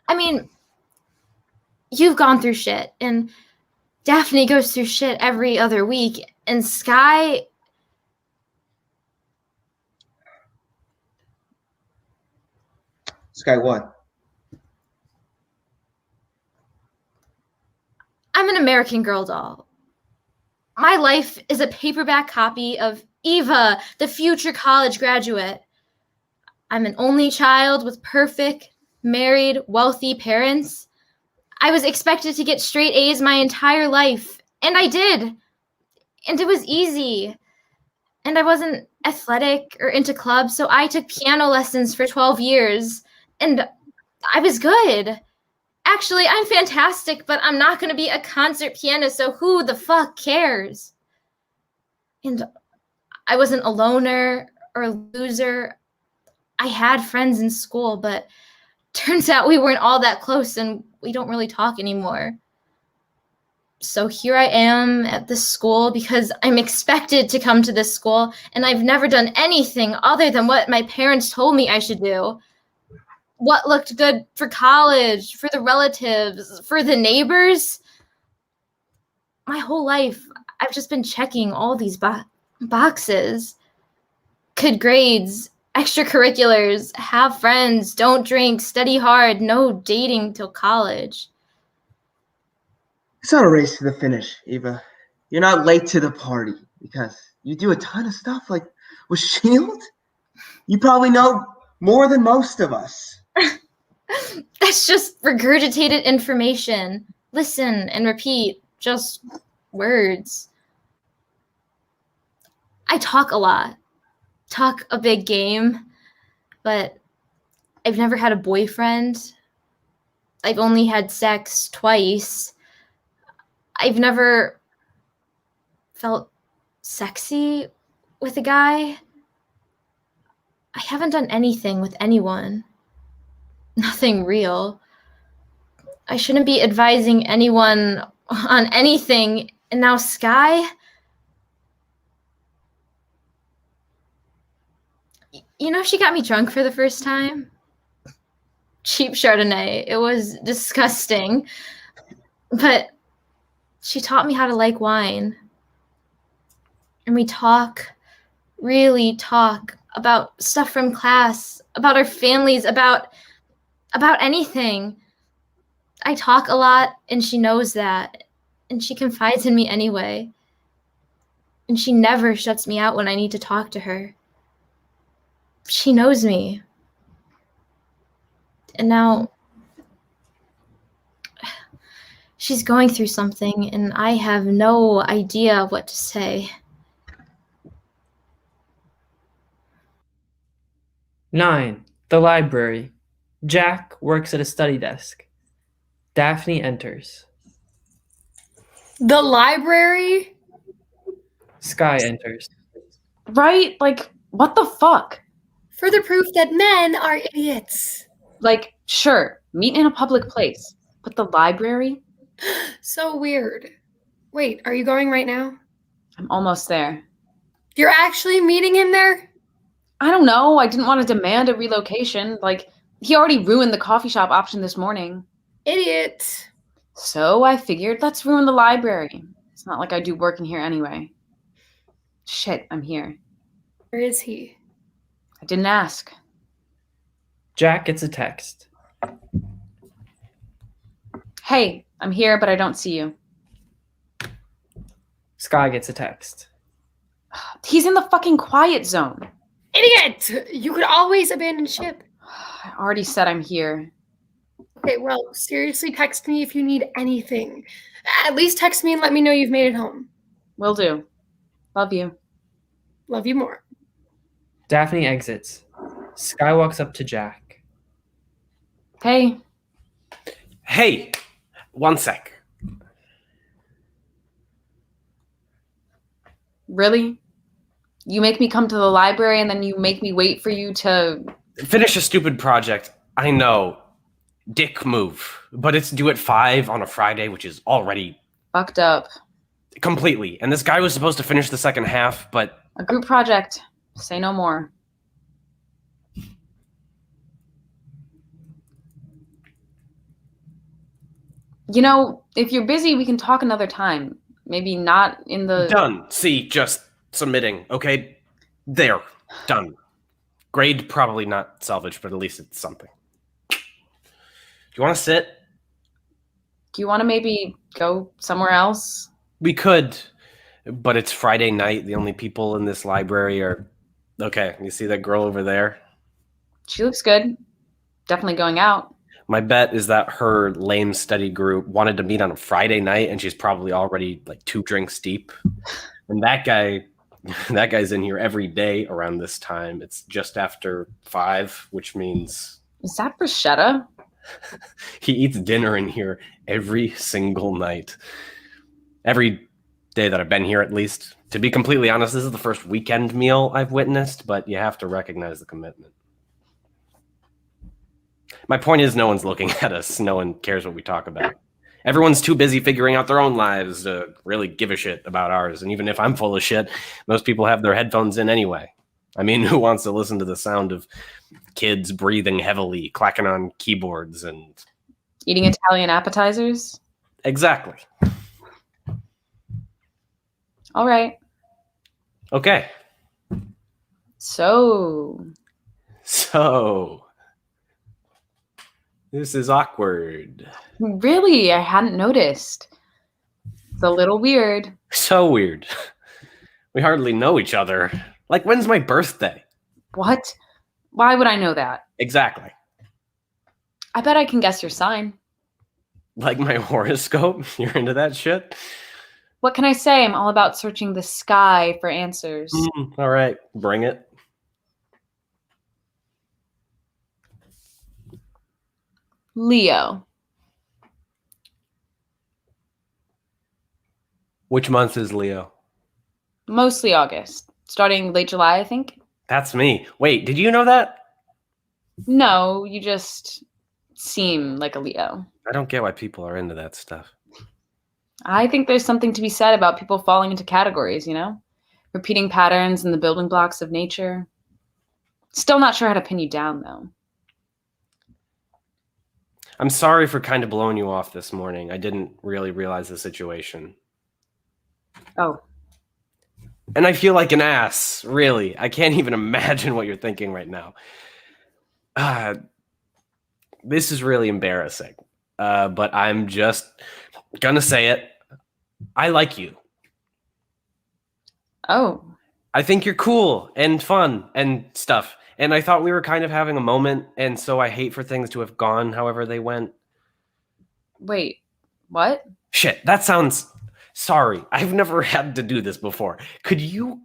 I mean, you've gone through shit, and Daphne goes through shit every other week, and Sky... Sky what? I'm an American Girl doll. My life is a paperback copy of Eva, the future college graduate. I'm an only child with perfect, married, wealthy parents. I was expected to get straight A's my entire life, and I did. And it was easy. And I wasn't athletic or into clubs, so I took piano lessons for 12 years, and I was good. Actually, I'm fantastic, but I'm not going to be a concert pianist, so who the fuck cares? And I wasn't a loner or a loser. I had friends in school, but turns out we weren't all that close, and we don't really talk anymore. So here I am at this school because I'm expected to come to this school, and I've never done anything other than what my parents told me I should do. What looked good for college, for the relatives, for the neighbors. My whole life, I've just been checking all these boxes. Good grades, extracurriculars, have friends, don't drink, study hard, no dating till college. It's not a race to the finish, Eva. You're not late to the party because you do a ton of stuff like with S.H.I.E.L.D. You probably know more than most of us. That's just regurgitated information. Listen and repeat, just words. I talk a lot, talk a big game, but I've never had a boyfriend. I've only had sex twice. I've never felt sexy with a guy. I haven't done anything with anyone. Nothing real. I shouldn't be advising anyone on anything. And now Sky? You know, she got me drunk for the first time. Cheap Chardonnay. It was disgusting. But she taught me how to like wine. And we talk, really talk about stuff from class, about our families, about anything. I talk a lot, and she knows that. And she confides in me anyway. And she never shuts me out when I need to talk to her. She knows me. And now she's going through something, and I have no idea what to say. 9. The library. Jack works at a study desk. Daphne enters. The library? Sky enters. Right? Like, what the fuck? Further proof that men are idiots. Like, sure, meet in a public place, but the library? So weird. Wait, are you going right now? I'm almost there. You're actually meeting him there? I don't know. I didn't want to demand a relocation. Like, he already ruined the coffee shop option this morning. Idiot. So I figured, let's ruin the library. It's not like I do work in here anyway. Shit, I'm here. Where is he? I didn't ask. Jack gets a text. Hey, I'm here, but I don't see you. Sky gets a text. He's in the fucking quiet zone. Idiot! You could always abandon ship. I already said I'm here. Okay, well, seriously, text me if you need anything. At least text me and let me know you've made it home. Will do. Love you. Love you more. Daphne exits. Sky walks up to Jack. Hey, Hey, one sec. really? You make me come to the library and then you make me wait for you to... Finish a stupid project. I know. Dick move. But it's due at 5 on a Friday, which is already Fucked up. completely. And this guy was supposed to finish the second half, but A group project. Say no more. You know, if you're busy, we can talk another time. Maybe not in the... done. See, just submitting. Okay? There. Done. Grade probably not salvage, but at least it's something. Do you want to sit? Do you want to maybe go somewhere else? We could, but it's Friday night. The only people in this library are... Okay, you see that girl over there? She looks good. Definitely going out. My bet is that her lame study group wanted to meet on a Friday night, and she's probably already like 2 drinks deep. And that guy's in here every day around this time. It's just after 5, which means Is that bruschetta? he eats dinner in here every single night. Every day that I've been here, at least. To be completely honest, this is the first weekend meal I've witnessed, but you have to recognize the commitment. My point is, no one's looking at us. No one cares what we talk about. Everyone's too busy figuring out their own lives to really give a shit about ours. And even if I'm full of shit, most people have their headphones in anyway. I mean, who wants to listen to the sound of kids breathing heavily, clacking on keyboards and... Eating Italian appetizers? Exactly. All right. Okay. So, this is awkward. really, I hadn't noticed. It's a little weird. So weird. We hardly know each other. Like, when's my birthday? What? Why would I know that? Exactly. I bet I can guess your sign. Like my horoscope? You're into that shit? What can I say? I'm all about searching the sky for answers. All right, bring it. Leo. Which month is Leo? Mostly August. Starting late July, I think. That's me. Wait, did you know that? No, you just seem like a Leo. I don't get why people are into that stuff. I think there's something to be said about people falling into categories, you know? Repeating patterns and the building blocks of nature. Still not sure how to pin you down, though. I'm sorry for kind of blowing you off this morning. I didn't really realize the situation. Oh. And I feel like an ass, really. I can't even imagine what you're thinking right now. This is really embarrassing. But I'm just gonna say it. I like you. Oh. I think you're cool and fun and stuff. And I thought we were kind of having a moment, and so I hate for things to have gone however they went. Wait. What? Shit, that sounds... Sorry, I've never had to do this before. Could you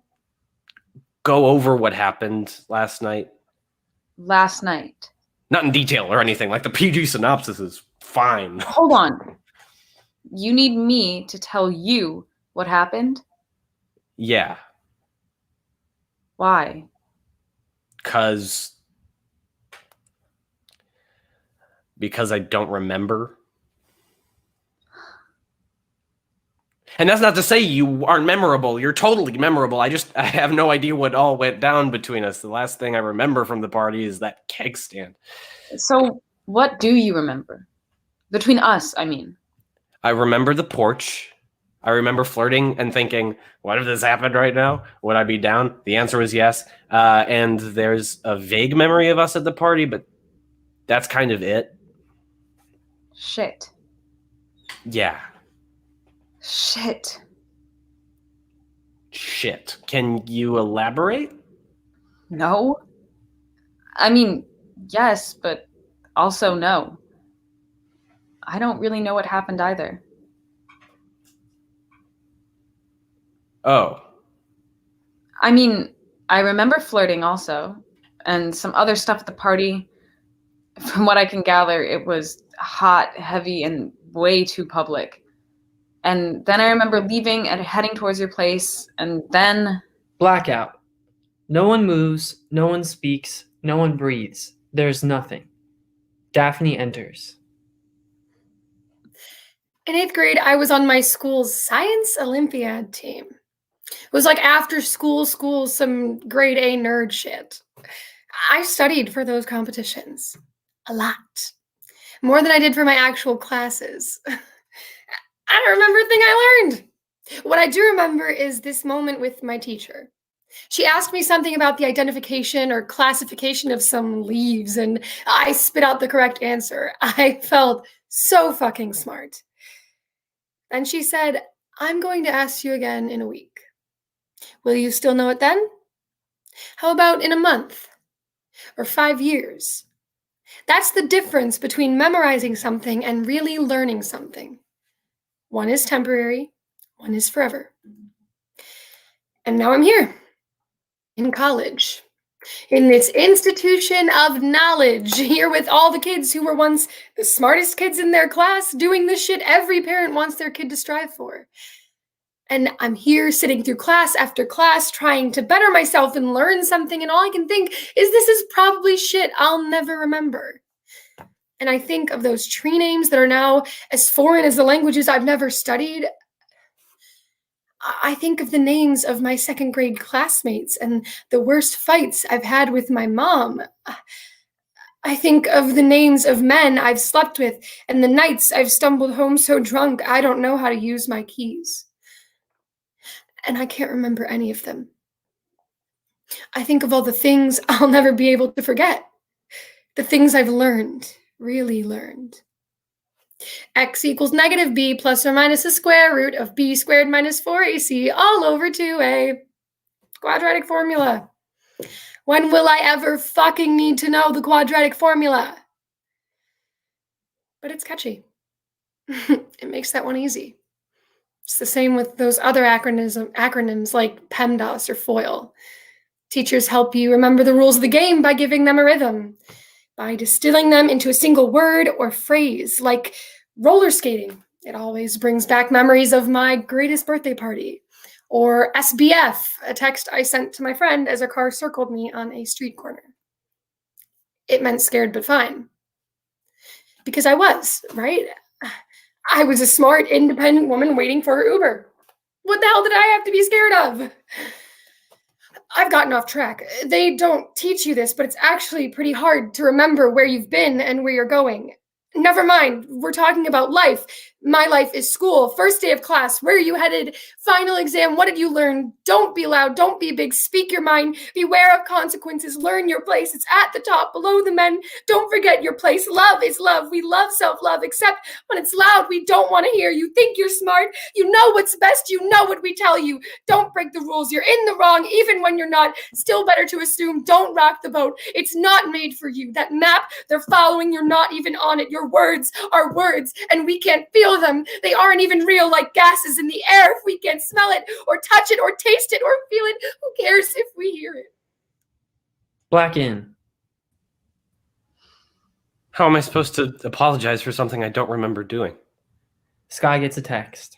go over what happened last night? Last night. Not in detail or anything. Like, the PG synopsis is fine. Hold on. You need me to tell you what happened? Yeah, Why? because I don't remember. And that's not to say you aren't memorable. You're totally memorable. I have no idea what all went down between us. The last thing I remember from the party is that keg stand. So, what do you remember? Between us, I mean. I remember the porch I remember flirting and thinking, what if this happened right now? Would I be down? The answer was yes. And there's a vague memory of us at the party, but that's kind of it. Shit. Yeah. Shit. Shit. Can you elaborate? No? I mean, yes, but also no. I don't really know what happened either. Oh. I mean, I remember flirting also, and some other stuff at the party. From what I can gather, it was hot, heavy, and way too public. And then I remember leaving and heading towards your place, and then... Blackout. No one moves, no one speaks, no one breathes. There's nothing. Daphne enters. In 8th grade, I was on my school's science Olympiad team. It was like after school, some grade A nerd shit. I studied for those competitions. A lot. More than I did for my actual classes. I don't remember a thing I learned. What I do remember is this moment with my teacher. She asked me something about the identification or classification of some leaves, and I spit out the correct answer. I felt so fucking smart. And she said, I'm going to ask you again in a week. Will you still know it then? How about in a month? Or 5 years? That's the difference between memorizing something and really learning something. One is temporary, one is forever. And now I'm here, in college, in this institution of knowledge, here with all the kids who were once the smartest kids in their class, doing the shit every parent wants their kid to strive for. And I'm here sitting through class after class, trying to better myself and learn something, and all I can think is this is probably shit I'll never remember. And I think of those tree names that are now as foreign as the languages I've never studied. I think of the names of my 2nd grade classmates and the worst fights I've had with my mom. I think of the names of men I've slept with and the nights I've stumbled home so drunk I don't know how to use my keys. And I can't remember any of them. I think of all the things I'll never be able to forget. The things I've learned, really learned. X equals negative b plus or minus the square root of b squared minus 4ac all over 2a. Quadratic formula. When will I ever fucking need to know the quadratic formula? But it's catchy. It makes that one easy. It's the same with those other acronyms like PEMDAS or FOIL. Teachers help you remember the rules of the game by giving them a rhythm, by distilling them into a single word or phrase, like roller skating. It always brings back memories of my greatest birthday party. Or SBF, a text I sent to my friend as a car circled me on a street corner. It meant scared but fine. Because I was, right? I was a smart, independent woman waiting for her Uber. What the hell did I have to be scared of? I've gotten off track. They don't teach you this, but it's actually pretty hard to remember where you've been and where you're going. Never mind, we're talking about life. My life is school, first day of class, where are you headed? Final exam, what did you learn? Don't be loud, don't be big, speak your mind, beware of consequences, learn your place. It's at the top, below the men. Don't forget your place. Love is love. We love self-love, except when it's loud, we don't want to hear. You think you're smart, you know what's best, you know what we tell you. Don't break the rules, you're in the wrong, even when you're not. Still better to assume, don't rock the boat. It's not made for you. That map they're following, you're not even on it. Your words are words, and we can't feel them. They aren't even real, like gases in the air. If we can't smell it, or touch it, or taste it, or feel it, who cares if we hear it? Black in. How am I supposed to apologize for something I don't remember doing? Sky gets a text.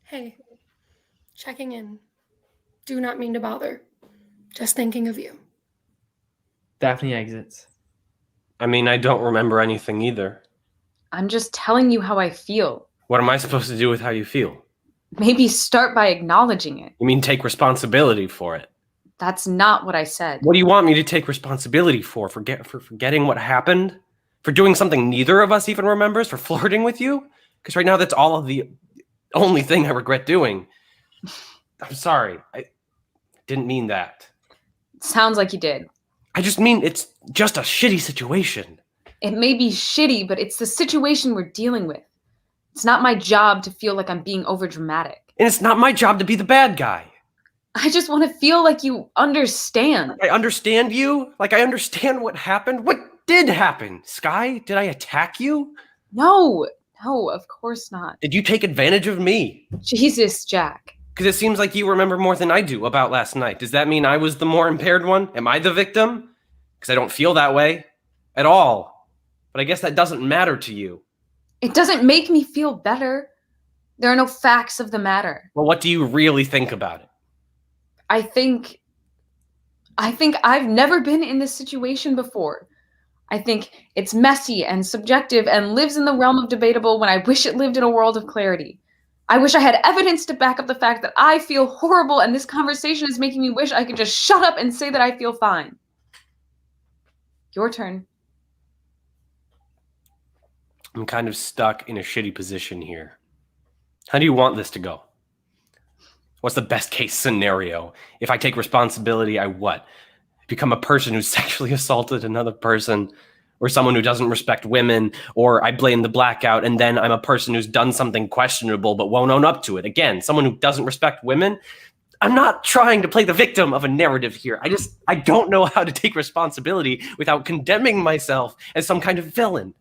Hey, checking in. Do not mean to bother. Just thinking of you. Daphne exits. I mean, I don't remember anything either. I'm just telling you how I feel. What am I supposed to do with how you feel? Maybe start by acknowledging it. You mean take responsibility for it? That's not what I said. What do you want me to take responsibility for? For forgetting what happened? For doing something neither of us even remembers, for flirting with you? Because right now that's all of the only thing I regret doing. I'm sorry. I didn't mean that. Sounds like you did. I just mean it's just a shitty situation. It may be shitty, but it's the situation we're dealing with. It's not my job to feel like I'm being overdramatic. And it's not my job to be the bad guy. I just want to feel like you understand. I understand you. Like I understand what happened. What did happen? Sky, did I attack you? No, of course not. Did you take advantage of me? Jesus, Jack. Because it seems like you remember more than I do about last night. Does that mean I was the more impaired one? Am I the victim? Because I don't feel that way at all. But I guess that doesn't matter to you. It doesn't make me feel better. There are no facts of the matter. Well, what do you really think about it? I think I've never been in this situation before. I think it's messy and subjective and lives in the realm of debatable when I wish it lived in a world of clarity. I wish I had evidence to back up the fact that I feel horrible, and this conversation is making me wish I could just shut up and say that I feel fine. Your turn. I'm kind of stuck in a shitty position here. How do you want this to go? What's the best case scenario? If I take responsibility, I what? Become a person who sexually assaulted another person, or someone who doesn't respect women, or I blame the blackout, and then I'm a person who's done something questionable but won't own up to it. Again, someone who doesn't respect women. I'm not trying to play the victim of a narrative here. I don't know how to take responsibility without condemning myself as some kind of villain.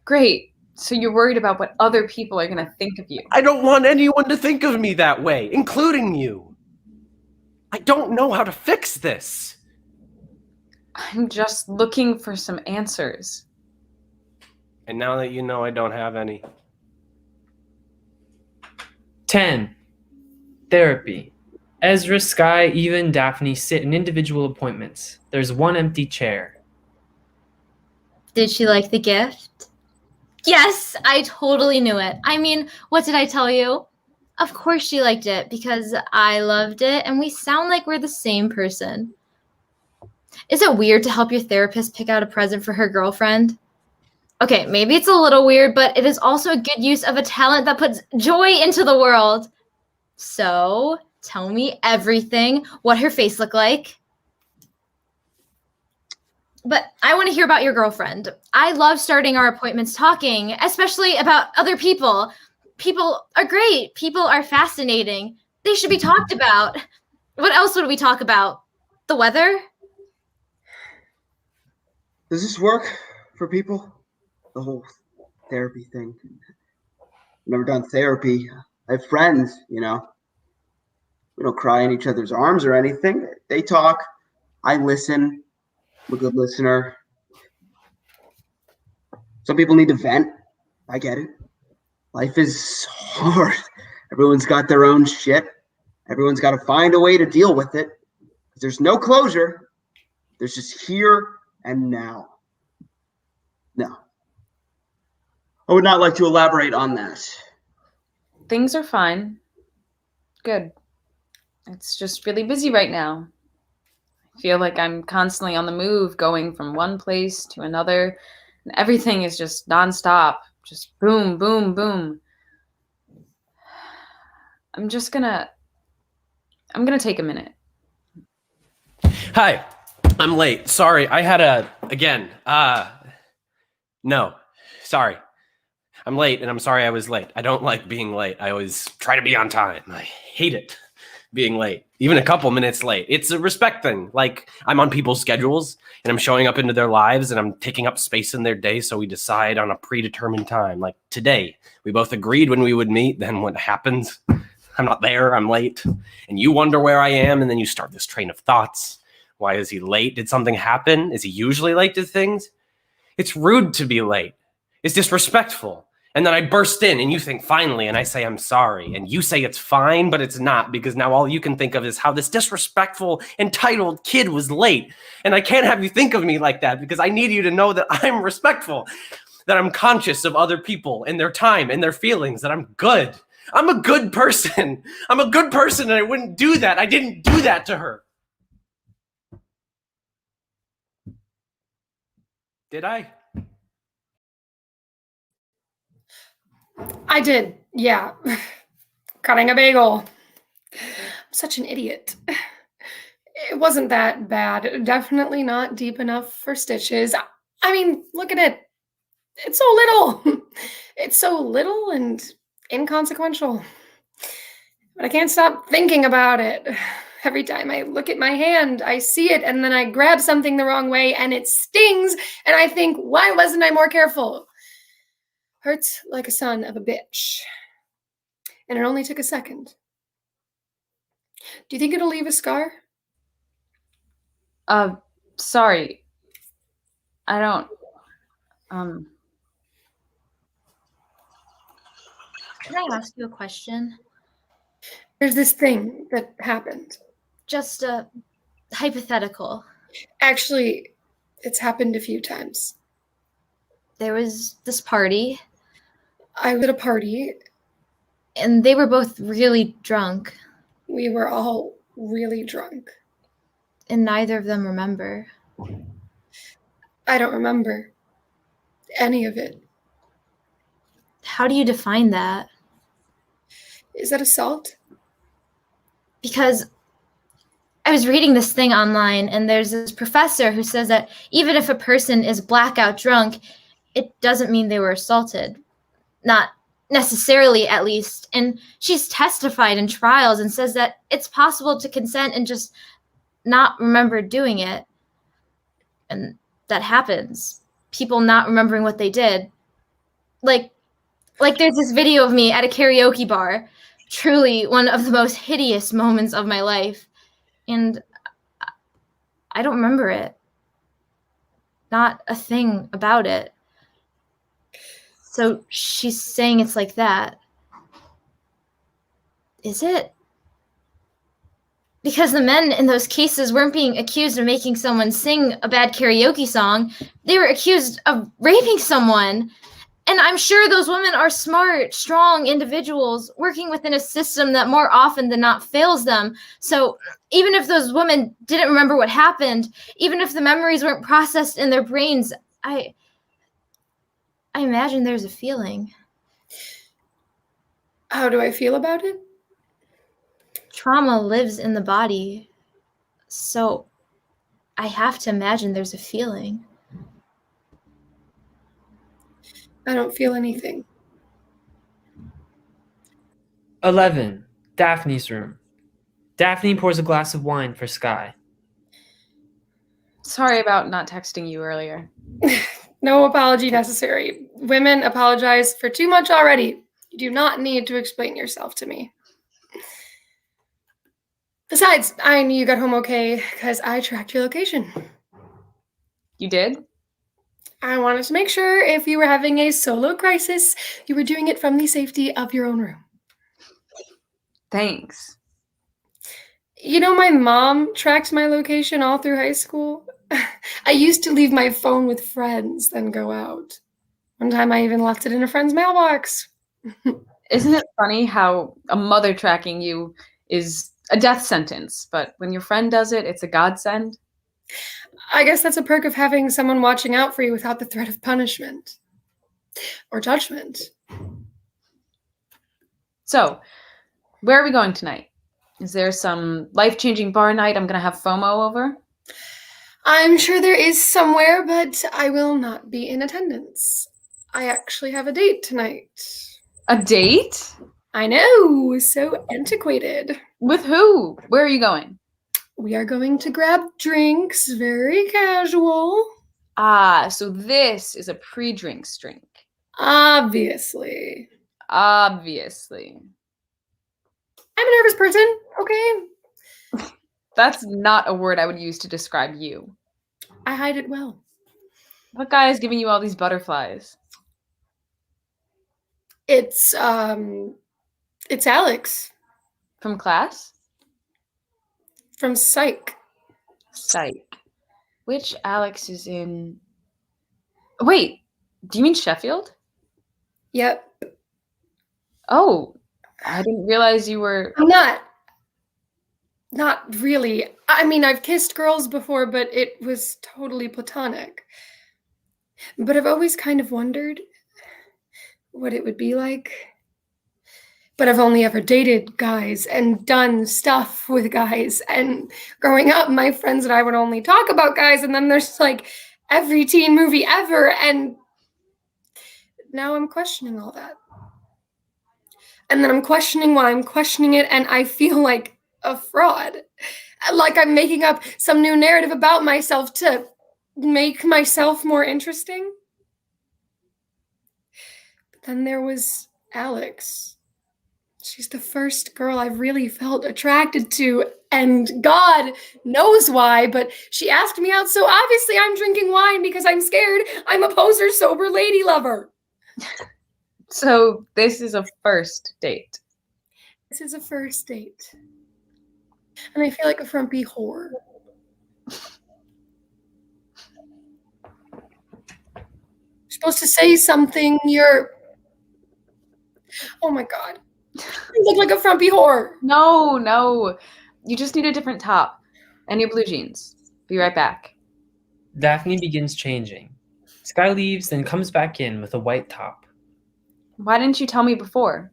Great. So you're worried about what other people are going to think of you. I don't want anyone to think of me that way, including you. I don't know how to fix this. I'm just looking for some answers. And now that you know I don't have any. 10. Therapy. Ezra, Sky, Eva, and Daphne sit in individual appointments. There's one empty chair. Did she like the gift? Yes, I totally knew it. I mean, what did I tell you? Of course she liked it because I loved it and we sound like we're the same person. Is it weird to help your therapist pick out a present for her girlfriend? Okay, maybe it's a little weird, but it is also a good use of a talent that puts joy into the world. So, tell me everything. What her face looked like. But I want to hear about your girlfriend. I love starting our appointments talking, especially about other people. People are great. People are fascinating. They should be talked about. What else would we talk about? The weather? Does this work for people? The whole therapy thing. I've never done therapy. I have friends, you know. We don't cry in each other's arms or anything. They talk. I listen. I'm a good listener. Some people need to vent. I get it. Life is hard. Everyone's got their own shit. Everyone's got to find a way to deal with it. There's no closure. There's just here and now. No. I would not like to elaborate on that. Things are fine. Good. It's just really busy right now. I feel like I'm constantly on the move, going from one place to another, and everything is just nonstop. Just boom, boom, boom. I'm gonna take a minute. Hi, I'm late. Sorry, I had no, sorry. I'm late and I'm sorry I was late. I don't like being late. I always try to be on time. I hate it, being late. Even a couple minutes late. It's a respect thing. Like, I'm on people's schedules and I'm showing up into their lives and I'm taking up space in their day, so we decide on a predetermined time. Like today, we both agreed when we would meet. Then what happens? I'm not there, I'm late. And you wonder where I am, and then you start this train of thoughts. Why is he late? Did something happen? Is he usually late to things? It's rude to be late. It's disrespectful. And then I burst in and you think finally, and I say I'm sorry. And you say it's fine, but it's not, because now all you can think of is how this disrespectful, entitled kid was late. And I can't have you think of me like that, because I need you to know that I'm respectful, that I'm conscious of other people and their time and their feelings, that I'm good. I'm a good person. I'm a good person, and I wouldn't do that. I didn't do that to her. Did I? I did, yeah. Cutting a bagel. I'm such an idiot. It wasn't that bad. Definitely not deep enough for stitches. I mean, look at it. It's so little. It's so little and inconsequential. But I can't stop thinking about it. Every time I look at my hand, I see it, and then I grab something the wrong way, and it stings, and I think, why wasn't I more careful? Hurts like a son of a bitch. And it only took a second. Do you think it'll leave a scar? Sorry. I don't, Can I ask you a question? There's this thing that happened. Just a hypothetical. Actually, it's happened a few times. There was this party, I was at a party. and they were both really drunk, We were all really drunk. and neither of them remember. I don't remember any of it. How do you define that? Is that assault? Because I was reading this thing online, and there's this professor who says that even if a person is blackout drunk, it doesn't mean they were assaulted. Not necessarily, at least. And she's testified in trials and says that it's possible to consent and just not remember doing it. And that happens. People not remembering what they did. Like there's this video of me at a karaoke bar. Truly one of the most hideous moments of my life. And I don't remember it. Not a thing about it. So she's saying it's like that. Is it? Because the men in those cases weren't being accused of making someone sing a bad karaoke song. They were accused of raping someone. And I'm sure those women are smart, strong individuals working within a system that more often than not fails them. So even if those women didn't remember what happened, even if the memories weren't processed in their brains, I imagine there's a feeling. How do I feel about it? Trauma lives in the body. So I have to imagine there's a feeling. I don't feel anything. 11. Daphne's room. Daphne pours a glass of wine for Sky. sorry about not texting you earlier. No apology necessary. Women apologize for too much already. You do not need to explain yourself to me. Besides, I knew you got home okay because I tracked your location. You did? I wanted to make sure if you were having a solo crisis, you were doing it from the safety of your own room. Thanks. You know, my mom tracked my location all through high school. I used to leave my phone with friends, then go out. One time I even left it in a friend's mailbox. Isn't it funny how a mother tracking you is a death sentence, but when your friend does it, it's a godsend? I guess that's a perk of having someone watching out for you without the threat of punishment or judgment. So, where are we going tonight? Is there some life-changing bar night I'm going to have FOMO over? I'm sure there is somewhere, but I will not be in attendance. I actually have a date tonight. A date? I know, so antiquated. With who? Where are you going? We are going to grab drinks, very casual. Ah, so this is a pre-drinks drink. Obviously. Obviously. I'm a nervous person, okay? That's not a word I would use to describe you. I hide it well. What guy is giving you all these butterflies? It's Alex From class? from Psych. Psych. Which Alex is in... Wait, do you mean Sheffield? Yep. Oh, I didn't realize you were... I'm not really. I mean, I've kissed girls before, but it was totally platonic. But I've always kind of wondered what it would be like but I've only ever dated guys and done stuff with guys. And growing up, my friends and I would only talk about guys, and then there's like every teen movie ever, and now I'm questioning all that. And then I'm questioning why I'm questioning it, and I feel like a fraud. Like I'm making up some new narrative about myself to make myself more interesting. But then there was Alex. She's the first girl I've really felt attracted to, and God knows why, but she asked me out, so obviously I'm drinking wine because I'm scared. I'm a poser, sober lady lover. So this is a first date. This is a first date. And I feel like a frumpy whore. You're supposed to say something, oh my God. You look like a frumpy whore. No. You just need a different top and your blue jeans. Be right back. Daphne begins changing. Sky leaves, then comes back in with a white top. Why didn't you tell me before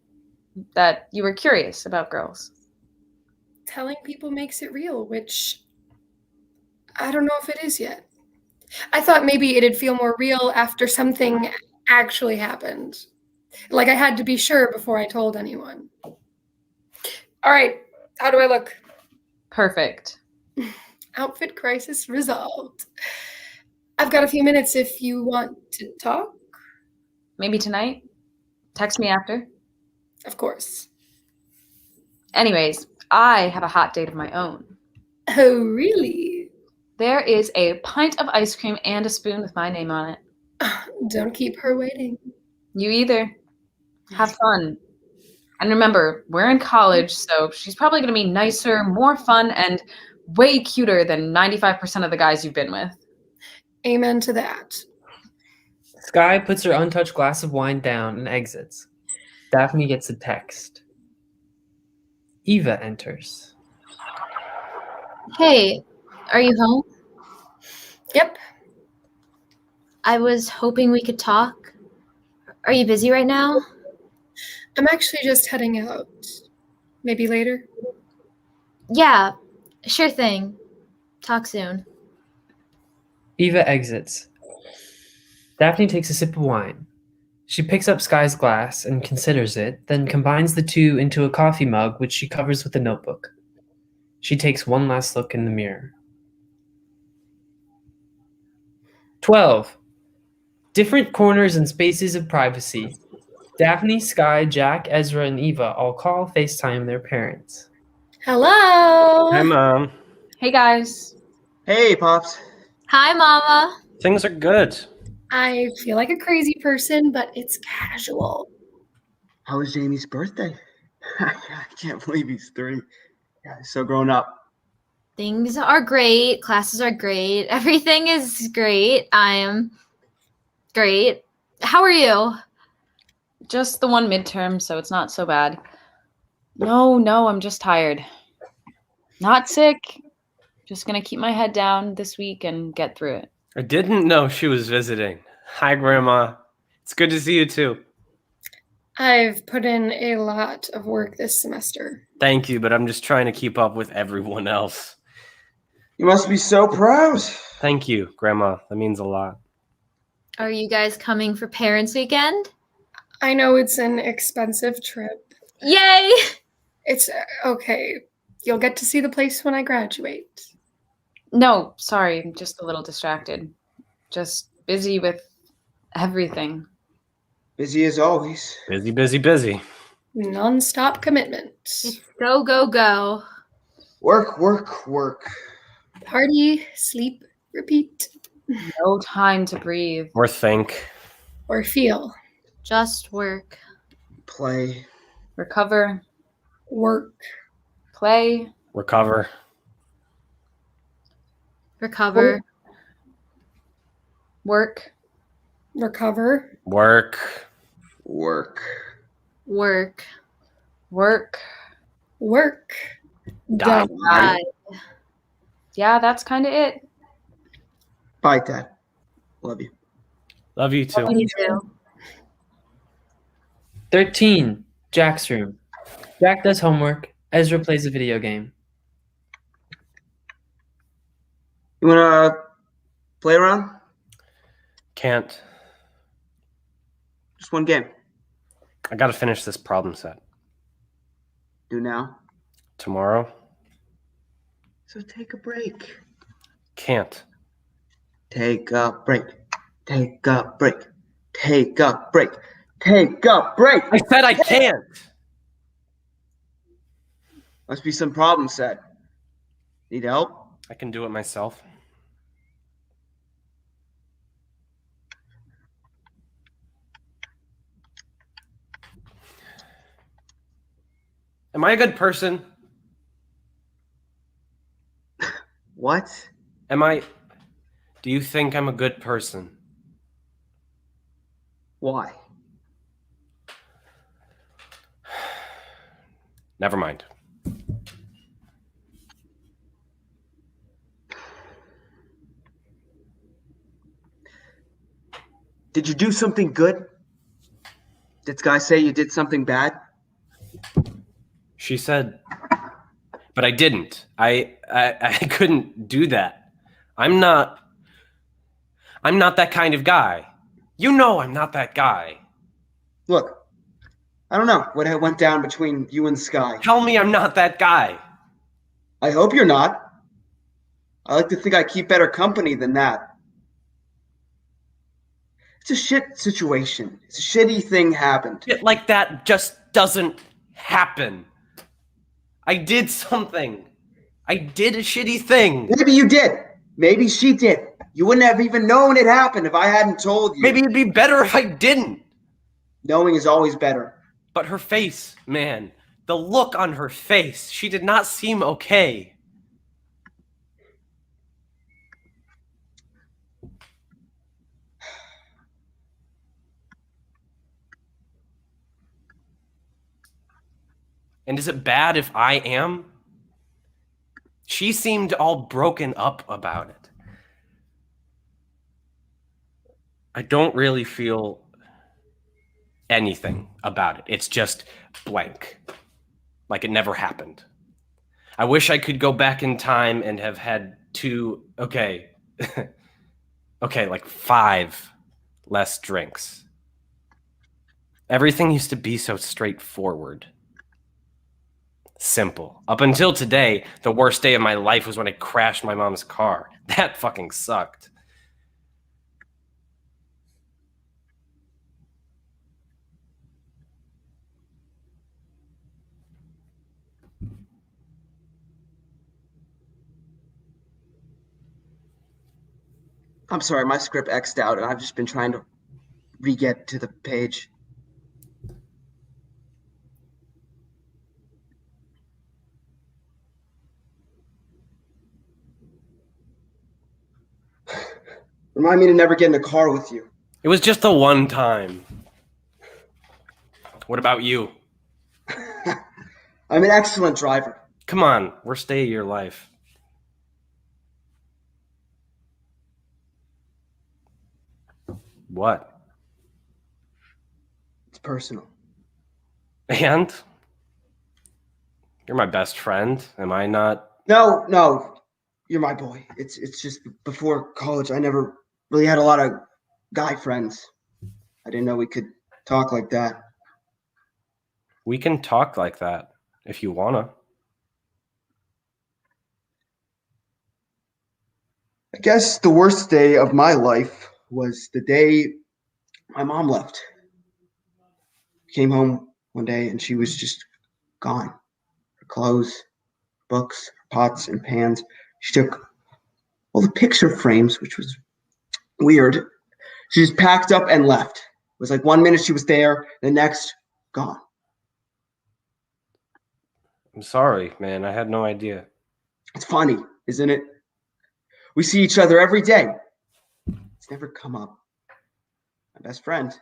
that you were curious about girls? Telling people makes it real, which I don't know if it is yet. I thought maybe it'd feel more real after something actually happened. Like I had to be sure before I told anyone. All right, how do I look? Perfect. Outfit crisis resolved. I've got a few minutes if you want to talk. Maybe tonight? Text me after. Of course. Anyways, I have a hot date of my own. Oh, really? There is a pint of ice cream and a spoon with my name on it. Don't keep her waiting. You either. Have fun. And remember, we're in college, so she's probably going to be nicer, more fun, and way cuter than 95% of the guys you've been with. Amen to that. Sky puts her untouched glass of wine down and exits. Daphne gets a text. Eva enters. Hey, are you home? Yep. I was hoping we could talk. Are you busy right now? I'm actually just heading out. Maybe later? Yeah, sure thing. Talk soon. Eva exits. Daphne takes a sip of wine. She picks up Sky's glass and considers it, then combines the two into a coffee mug, which she covers with a notebook. She takes one last look in the mirror. 12. Different corners and spaces of privacy. Daphne, Sky, Jack, Ezra, and Eva all call FaceTime their parents. Hello. Hi, Mom. Hey, guys. Hey, Pops. Hi, Mama. Things are good. I feel like a crazy person, but it's casual. How was Jamie's birthday? I can't believe he's 3. Yeah, he's so grown up. Things are great. Classes are great. Everything is great. I am great. How are you? Just the one midterm, so it's not so bad. No, I'm just tired. Not sick. Just gonna keep my head down this week and get through it. I didn't know she was visiting. Hi, Grandma. It's good to see you too. I've put in a lot of work this semester. Thank you, but I'm just trying to keep up with everyone else. You must be so proud. Thank you, Grandma. That means a lot. Are you guys coming for Parents' Weekend? I know it's an expensive trip. Yay! It's okay. You'll get to see the place when I graduate. No, sorry, I'm just a little distracted. Just busy with everything. Busy as always. Busy. Non-stop commitment. It's go, go, go. Work. Party, sleep, repeat, No time to breathe. Or think. or feel. Just work. Play. Recover. Work. Play. Recover. Recover. Work. Recover. Work. Work. Work. Work. Work. Die. Die. Yeah, that's kind of it. Bye, Dad. Love you. Love you too. Me too. 13. Jack's room. Jack does homework. Ezra plays a video game. You wanna play around? Can't. Just one game. I gotta finish this problem set. Do now. Tomorrow? So take a break. Can't. Take a break. Take a break. Take a break. Take a break. I said I can't! Must be some problem set. Need help? I can do it myself. Am I a good person? What? Do you think I'm a good person? Why? Never mind. Did you do something good? Did Sky say you did something bad? She said, but I didn't. I couldn't do that. I'm not that kind of guy. You know I'm not that guy. Look, I don't know what went down between you and Sky. Tell me I'm not that guy. I hope you're not. I like to think I keep better company than that. It's a shit situation. It's a shitty thing happened. Shit like that just doesn't happen. I did something. I did a shitty thing. Maybe you did. Maybe she did. You wouldn't have even known it happened if I hadn't told you. Maybe it'd be better if I didn't. Knowing is always better. But her face, man, the look on her face, she did not seem okay. And is it bad if I am? She seemed all broken up about it. I don't really feel anything about it. It's just blank. Like it never happened. I wish I could go back in time and have had okay, 5 less drinks. Everything used to be so straightforward. Simple. Up until today, the worst day of my life was when I crashed my mom's car. That fucking sucked. I'm sorry, my script X'd out and I've just been trying to re-get to the page. Remind me to never get in a car with you. It was just the one time. What about you? I'm an excellent driver. Come on, worst day of your life. What? It's personal. And? You're my best friend, am I not? No, you're my boy. It's just before college, I never really had a lot of guy friends. I didn't know we could talk like that. We can talk like that if you wanna. I guess the worst day of my life was the day my mom left. Came home one day and she was just gone. Her clothes, books, pots and pans. She took all the picture frames, which was weird. She just packed up and left. It was like 1 minute she was there, the next, gone. I'm sorry, man. I had no idea. It's funny, isn't it? We see each other every day. It's never come up. My best friend.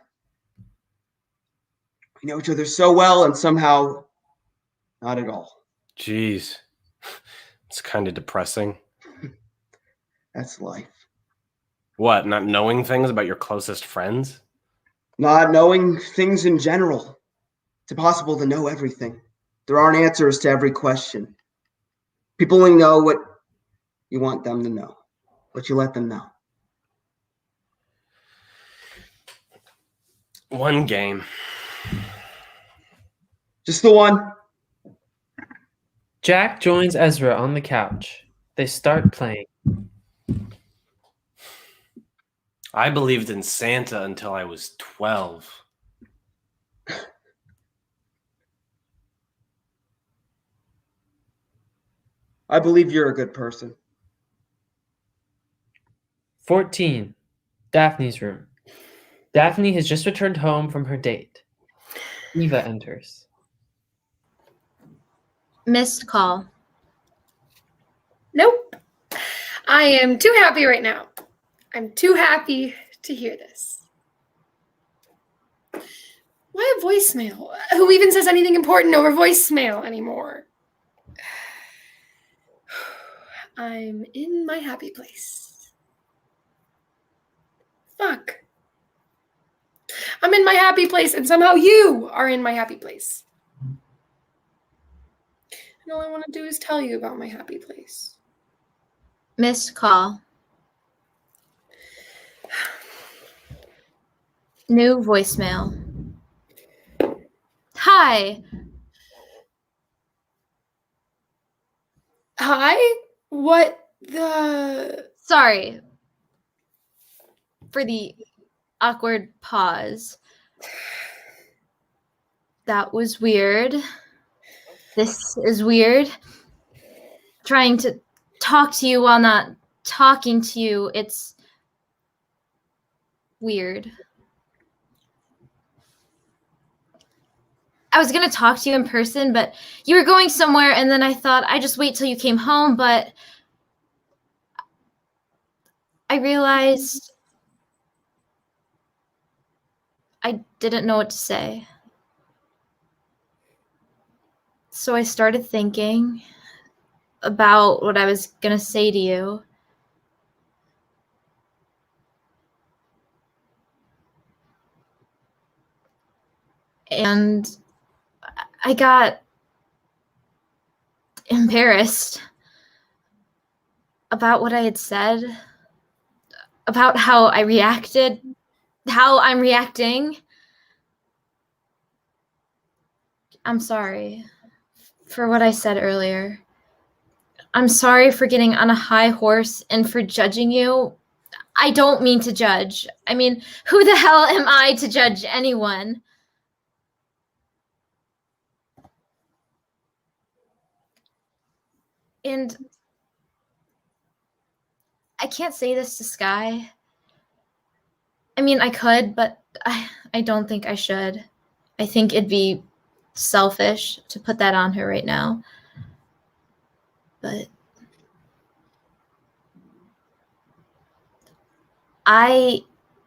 We know each other so well and somehow not at all. Jeez. It's kind of depressing. That's life. What, not knowing things about your closest friends? Not knowing things in general. It's impossible to know everything. There aren't answers to every question. People only know what you want them to know, what you let them know. One game. Just the one. Jack joins Ezra on the couch. They start playing. I believed in Santa until I was 12. I believe you're a good person. 14. Daphne's room. Daphne has just returned home from her date. Eva enters. Missed call. Nope. I am too happy right now. I'm too happy to hear this. Why a voicemail? Who even says anything important over voicemail anymore? I'm in my happy place. Fuck. I'm in my happy place, and somehow you are in my happy place. And all I want to do is tell you about my happy place. Missed call. New voicemail. Hi. Hi? What the... Sorry for the awkward pause. That was weird. This is weird. Trying to talk to you while not talking to you, it's weird. I was going to talk to you in person, but you were going somewhere, and then I thought I'd just wait till you came home, but I realized I didn't know what to say. So I started thinking about what I was going to say to you. And I got embarrassed about what I had said, about how I reacted, how I'm reacting. I'm sorry for what I said earlier. I'm sorry for getting on a high horse and for judging you. I don't mean to judge. I mean, who the hell am I to judge anyone? And I can't say this to Sky. I mean, I could, but I don't think I should. I think it'd be selfish to put that on her right now. But I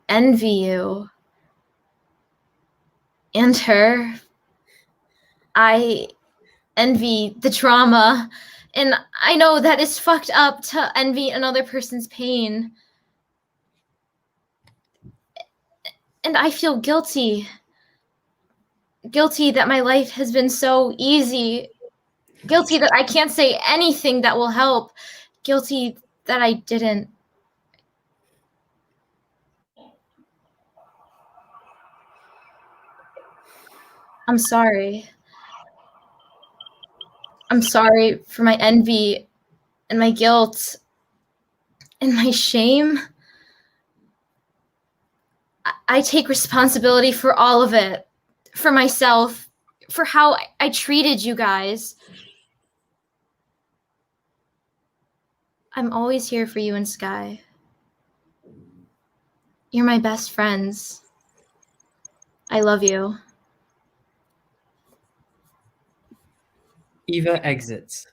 envy you and her. I envy the trauma, and I know that it's fucked up to envy another person's pain. And I feel guilty. Guilty that my life has been so easy. Guilty that I can't say anything that will help. Guilty that I didn't. I'm sorry. I'm sorry for my envy and my guilt and my shame. I take responsibility for all of it, for myself, for how I treated you guys. I'm always here for you and Sky. You're my best friends. I love you. Eva exits.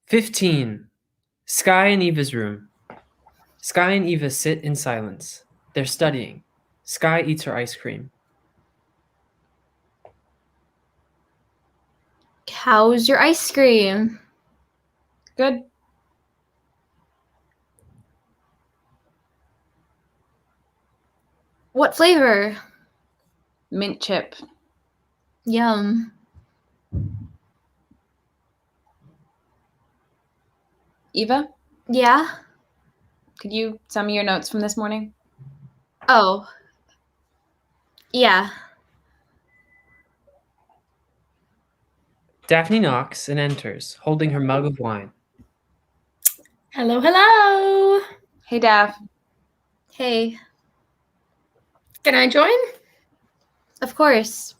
15. Sky and Eva's room. Sky and Eva sit in silence. They're studying. Sky eats her ice cream. How's your ice cream? Good. What flavor? Mint chip. Yum. Eva, Yeah? could you send me your notes from this morning? Oh. Yeah. Daphne knocks and enters, holding her mug of wine. Hello, hello. Hey, Daph. Hey. Can I join? Of course.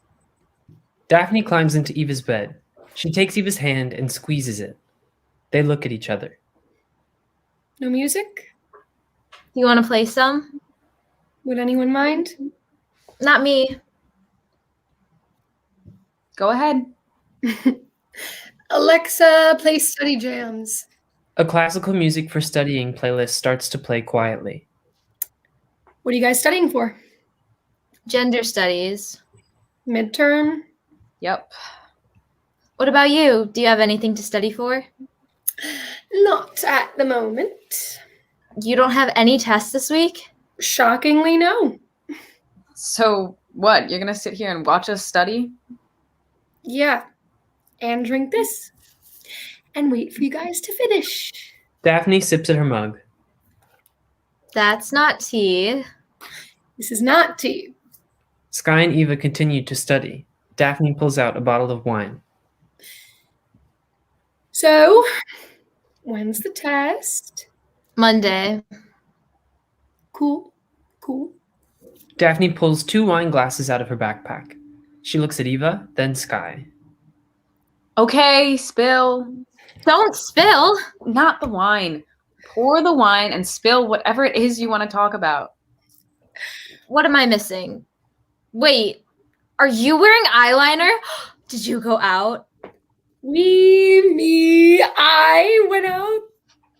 Daphne climbs into Eva's bed. She takes Eva's hand and squeezes it. They look at each other. No music? You want to play some? Would anyone mind? Not me. Go ahead. Alexa, play study jams. A classical music for studying playlist starts to play quietly. What are you guys studying for? Gender studies. Midterm? Yep. What about you? Do you have anything to study for? Not at the moment. You don't have any tests this week? Shockingly, no. So what? You're going to sit here and watch us study? Yeah. And drink this. And wait for you guys to finish. Daphne sips at her mug. That's not tea. This is not tea. Sky and Eva continue to study. Daphne pulls out a bottle of wine. So, when's the test? Monday. Cool. Cool. Daphne pulls 2 wine glasses out of her backpack. She looks at Eva, then Sky. Okay, spill. Don't spill. Not the wine. Pour the wine and spill whatever it is you want to talk about. What am I missing? Wait, are you wearing eyeliner? Did you go out? I went out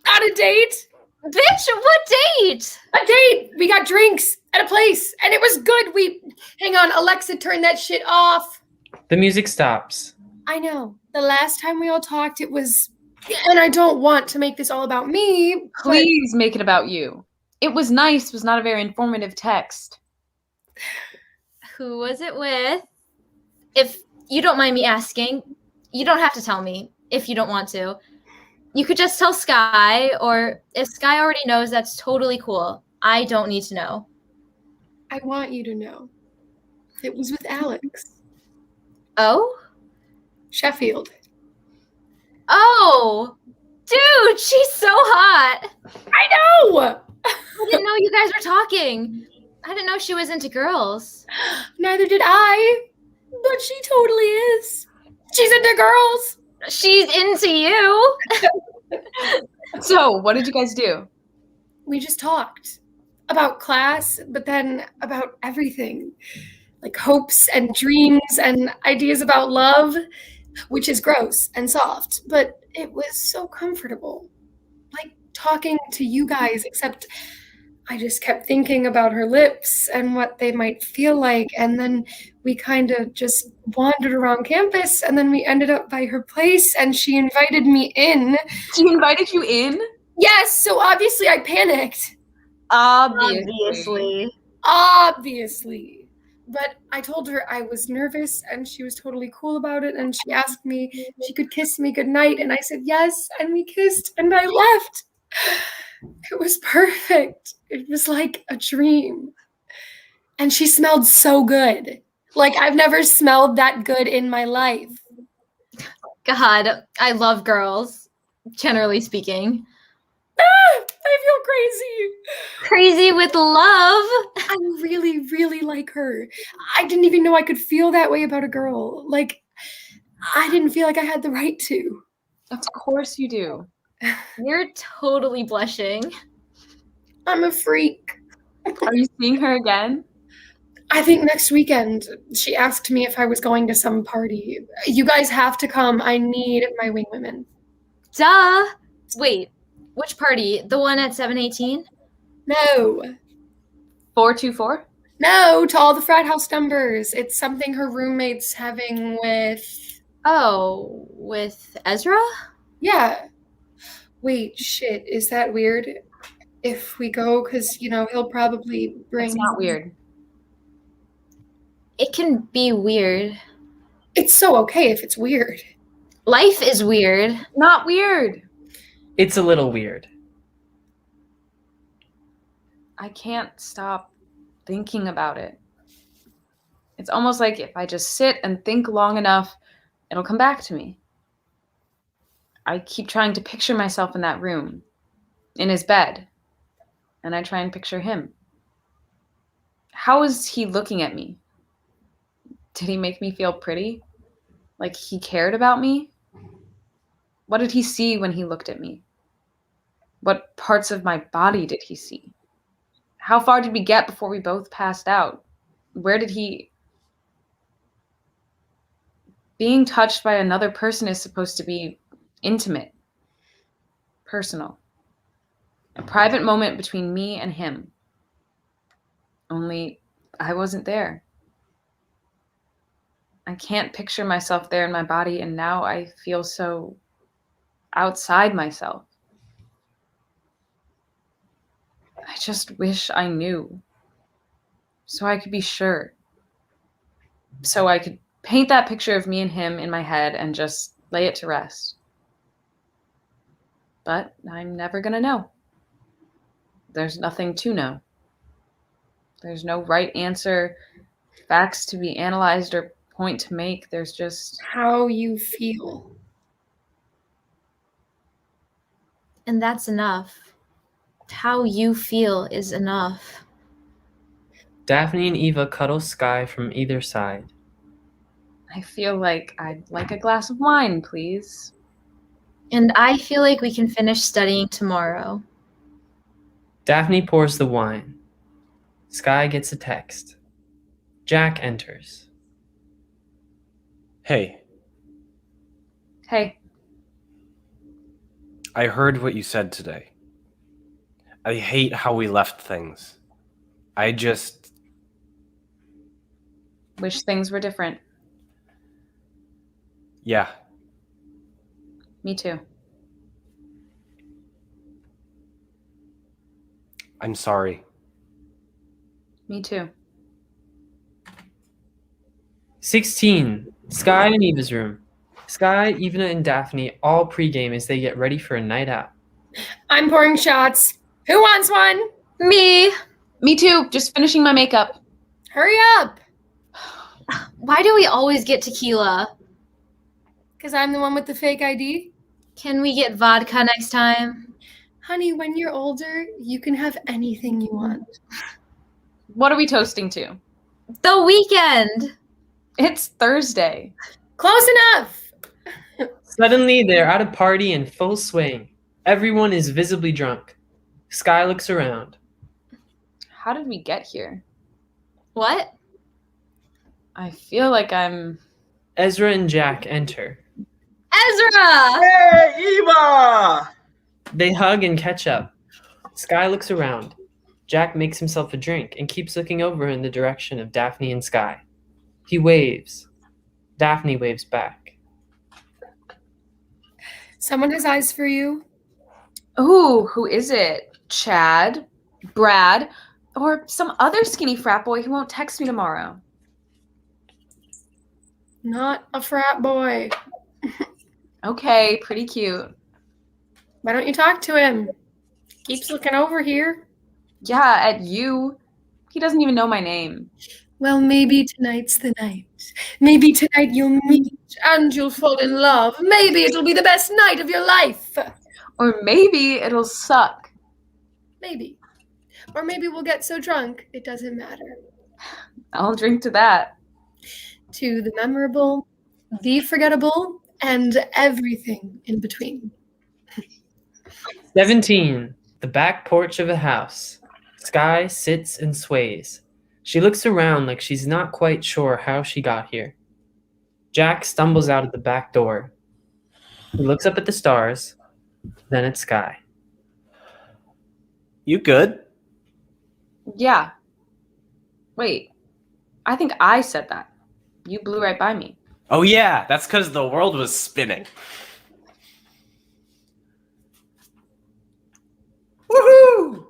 on a date. Bitch, what date? A date. We got drinks at a place, and it was good. Hang on, Alexa, turn that shit off. The music stops. I know. The last time we all talked, it was, and I don't want to make this all about me. but- Please make it about you. It was nice, was not a very informative text. Who was it with? If you don't mind me asking, you don't have to tell me if you don't want to. You could just tell Sky, or if Sky already knows, that's totally cool. I don't need to know. I want you to know. It was with Alex. Oh? Sheffield. Oh! Dude, she's so hot! I know! I didn't know you guys were talking. I didn't know she was into girls. Neither did I. But she totally is. She's into girls. She's into you. So, what did you guys do? We just talked about class, but then about everything. Like hopes and dreams and ideas about love, which is gross and soft, but it was so comfortable. Like talking to you guys, except I just kept thinking about her lips and what they might feel like. And then we kind of just wandered around campus, and then we ended up by her place, and she invited me in. She invited you in? Yes, so obviously I panicked. Obviously. Obviously. But I told her I was nervous, and she was totally cool about it, and she asked me if she could kiss me goodnight, and I said yes, and we kissed, and I left. It was perfect. It was like a dream. And she smelled so good. Like I've never smelled that good in my life. God, I love girls, generally speaking. I feel crazy. Crazy with love. I really, really like her. I didn't even know I could feel that way about a girl. Like, I didn't feel like I had the right to. Of course you do. You're totally blushing. I'm a freak. Are you seeing her again? I think next weekend. She asked me if I was going to some party. You guys have to come. I need my wing women. Duh. Wait, which party? The one at 718? No. 424? No, to all the frat house numbers. It's something her roommate's having with... Oh, with Ezra? Yeah. Wait, shit. Is that weird? If we go, because, he'll probably bring... It's not weird. It can be weird. It's so okay if it's weird. Life is weird. Not weird. It's a little weird. I can't stop thinking about it. It's almost like if I just sit and think long enough, it'll come back to me. I keep trying to picture myself in that room, in his bed, and I try and picture him. How is he looking at me? Did he make me feel pretty? Like he cared about me? What did he see when he looked at me? What parts of my body did he see? How far did we get before we both passed out? Where did he... Being touched by another person is supposed to be intimate, personal, a private moment between me and him. Only I wasn't there. I can't picture myself there in my body, and now I feel so outside myself. I just wish I knew, so I could be sure, so I could paint that picture of me and him in my head and just lay it to rest. But I'm never gonna know. There's nothing to know. There's no right answer, facts to be analyzed, or point to make. There's just How you feel. And that's enough. How you feel is enough. Daphne and Eva cuddle Sky from either side. I feel like I'd like a glass of wine, please. And I feel like we can finish studying tomorrow. Daphne pours the wine. Sky gets a text. Jack enters. Hey, Hey, I heard what you said today. I hate how we left things. I just... wish things were different. Yeah. Me too. I'm sorry. Me too. 16. Sky and Eva's room. Sky, Eva, and Daphne all pregame as they get ready for a night out. I'm pouring shots. Who wants one? Me! Me too. Just finishing my makeup. Hurry up. Why do we always get tequila? Because I'm the one with the fake ID. Can we get vodka next time? Honey, when you're older, you can have anything you want. What are we toasting to? The weekend! It's Thursday. Close enough. Suddenly, they're at a party in full swing. Everyone is visibly drunk. Sky looks around. How did we get here? What? I feel like I'm... Ezra and Jack enter. Ezra! Hey, Eva! They hug and catch up. Sky looks around. Jack makes himself a drink and keeps looking over in the direction of Daphne and Sky. He waves. Daphne waves back. Someone has eyes for you. Ooh, who is it? Chad? Brad? Or some other skinny frat boy who won't text me tomorrow? Not a frat boy. Okay, pretty cute. Why don't you talk to him? Keeps looking over here. Yeah, at you. He doesn't even know my name. Well, maybe tonight's the night. Maybe tonight you'll meet and you'll fall in love. Maybe it'll be the best night of your life. Or maybe it'll suck. Maybe. Or maybe we'll get so drunk it doesn't matter. I'll drink to that. To the memorable, the forgettable, and everything in between. 17. The back porch of a house. Sky sits and sways. She looks around like she's not quite sure how she got here. Jack stumbles out of the back door. He looks up at the stars, then at Sky. You good? Yeah. Wait. I think I said that. You blew right by me. Oh yeah, that's because the world was spinning. Woohoo!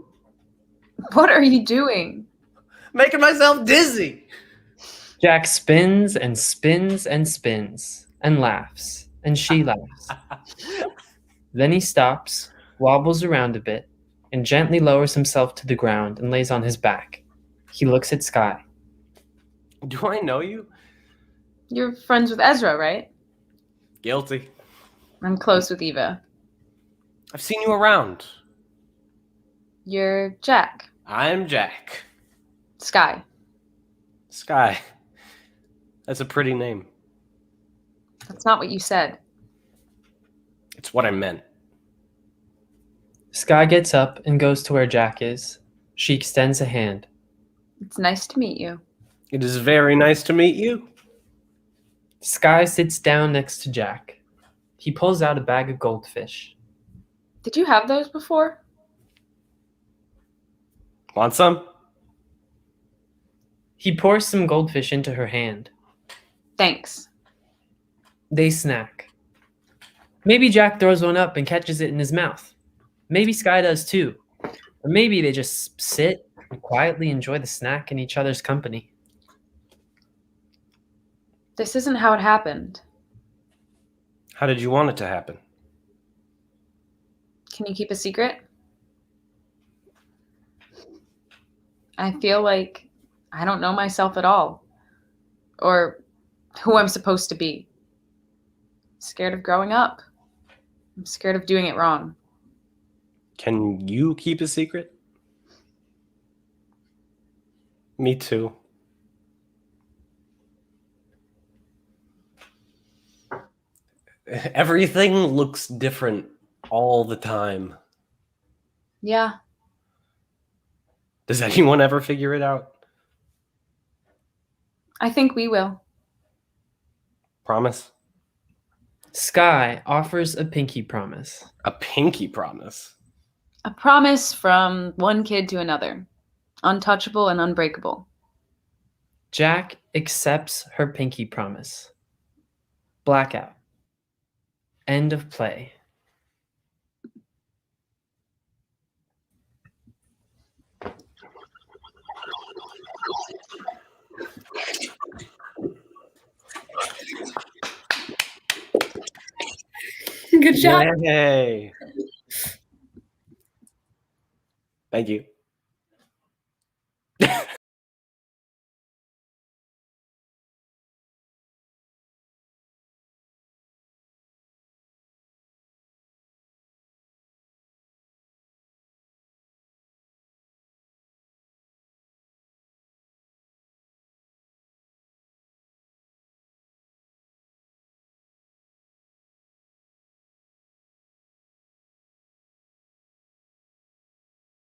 What are you doing? Making myself dizzy. Jack spins and spins and spins and laughs, and she laughs. Then he stops, wobbles around a bit, and gently lowers himself to the ground and lays on his back. He looks at Sky. Do I know you? You're friends with Ezra, right? Guilty. I'm close with Eva. I've seen you around. You're Jack. I'm Jack. Sky. Sky. That's a pretty name. That's not what you said. It's what I meant. Sky gets up and goes to where Jack is. She extends a hand. It's nice to meet you. It is very nice to meet you. Sky sits down next to Jack. He pulls out a bag of goldfish. Did you have those before? Want some? He pours some goldfish into her hand. Thanks. They snack. Maybe Jack throws one up and catches it in his mouth. Maybe Sky does too. Or maybe they just sit and quietly enjoy the snack in each other's company. This isn't how it happened. How did you want it to happen? Can you keep a secret? I feel like I don't know myself at all. Or who I'm supposed to be. Scared of growing up. I'm scared of doing it wrong. Can you keep a secret? Me too. Everything looks different all the time. Yeah, Does anyone ever figure it out? I think we will. Promise? Sky offers a pinky promise. A pinky promise. A promise from one kid to another. Untouchable and unbreakable. Jack accepts her pinky promise. Blackout. End of play. Good job. Yay. Thank you.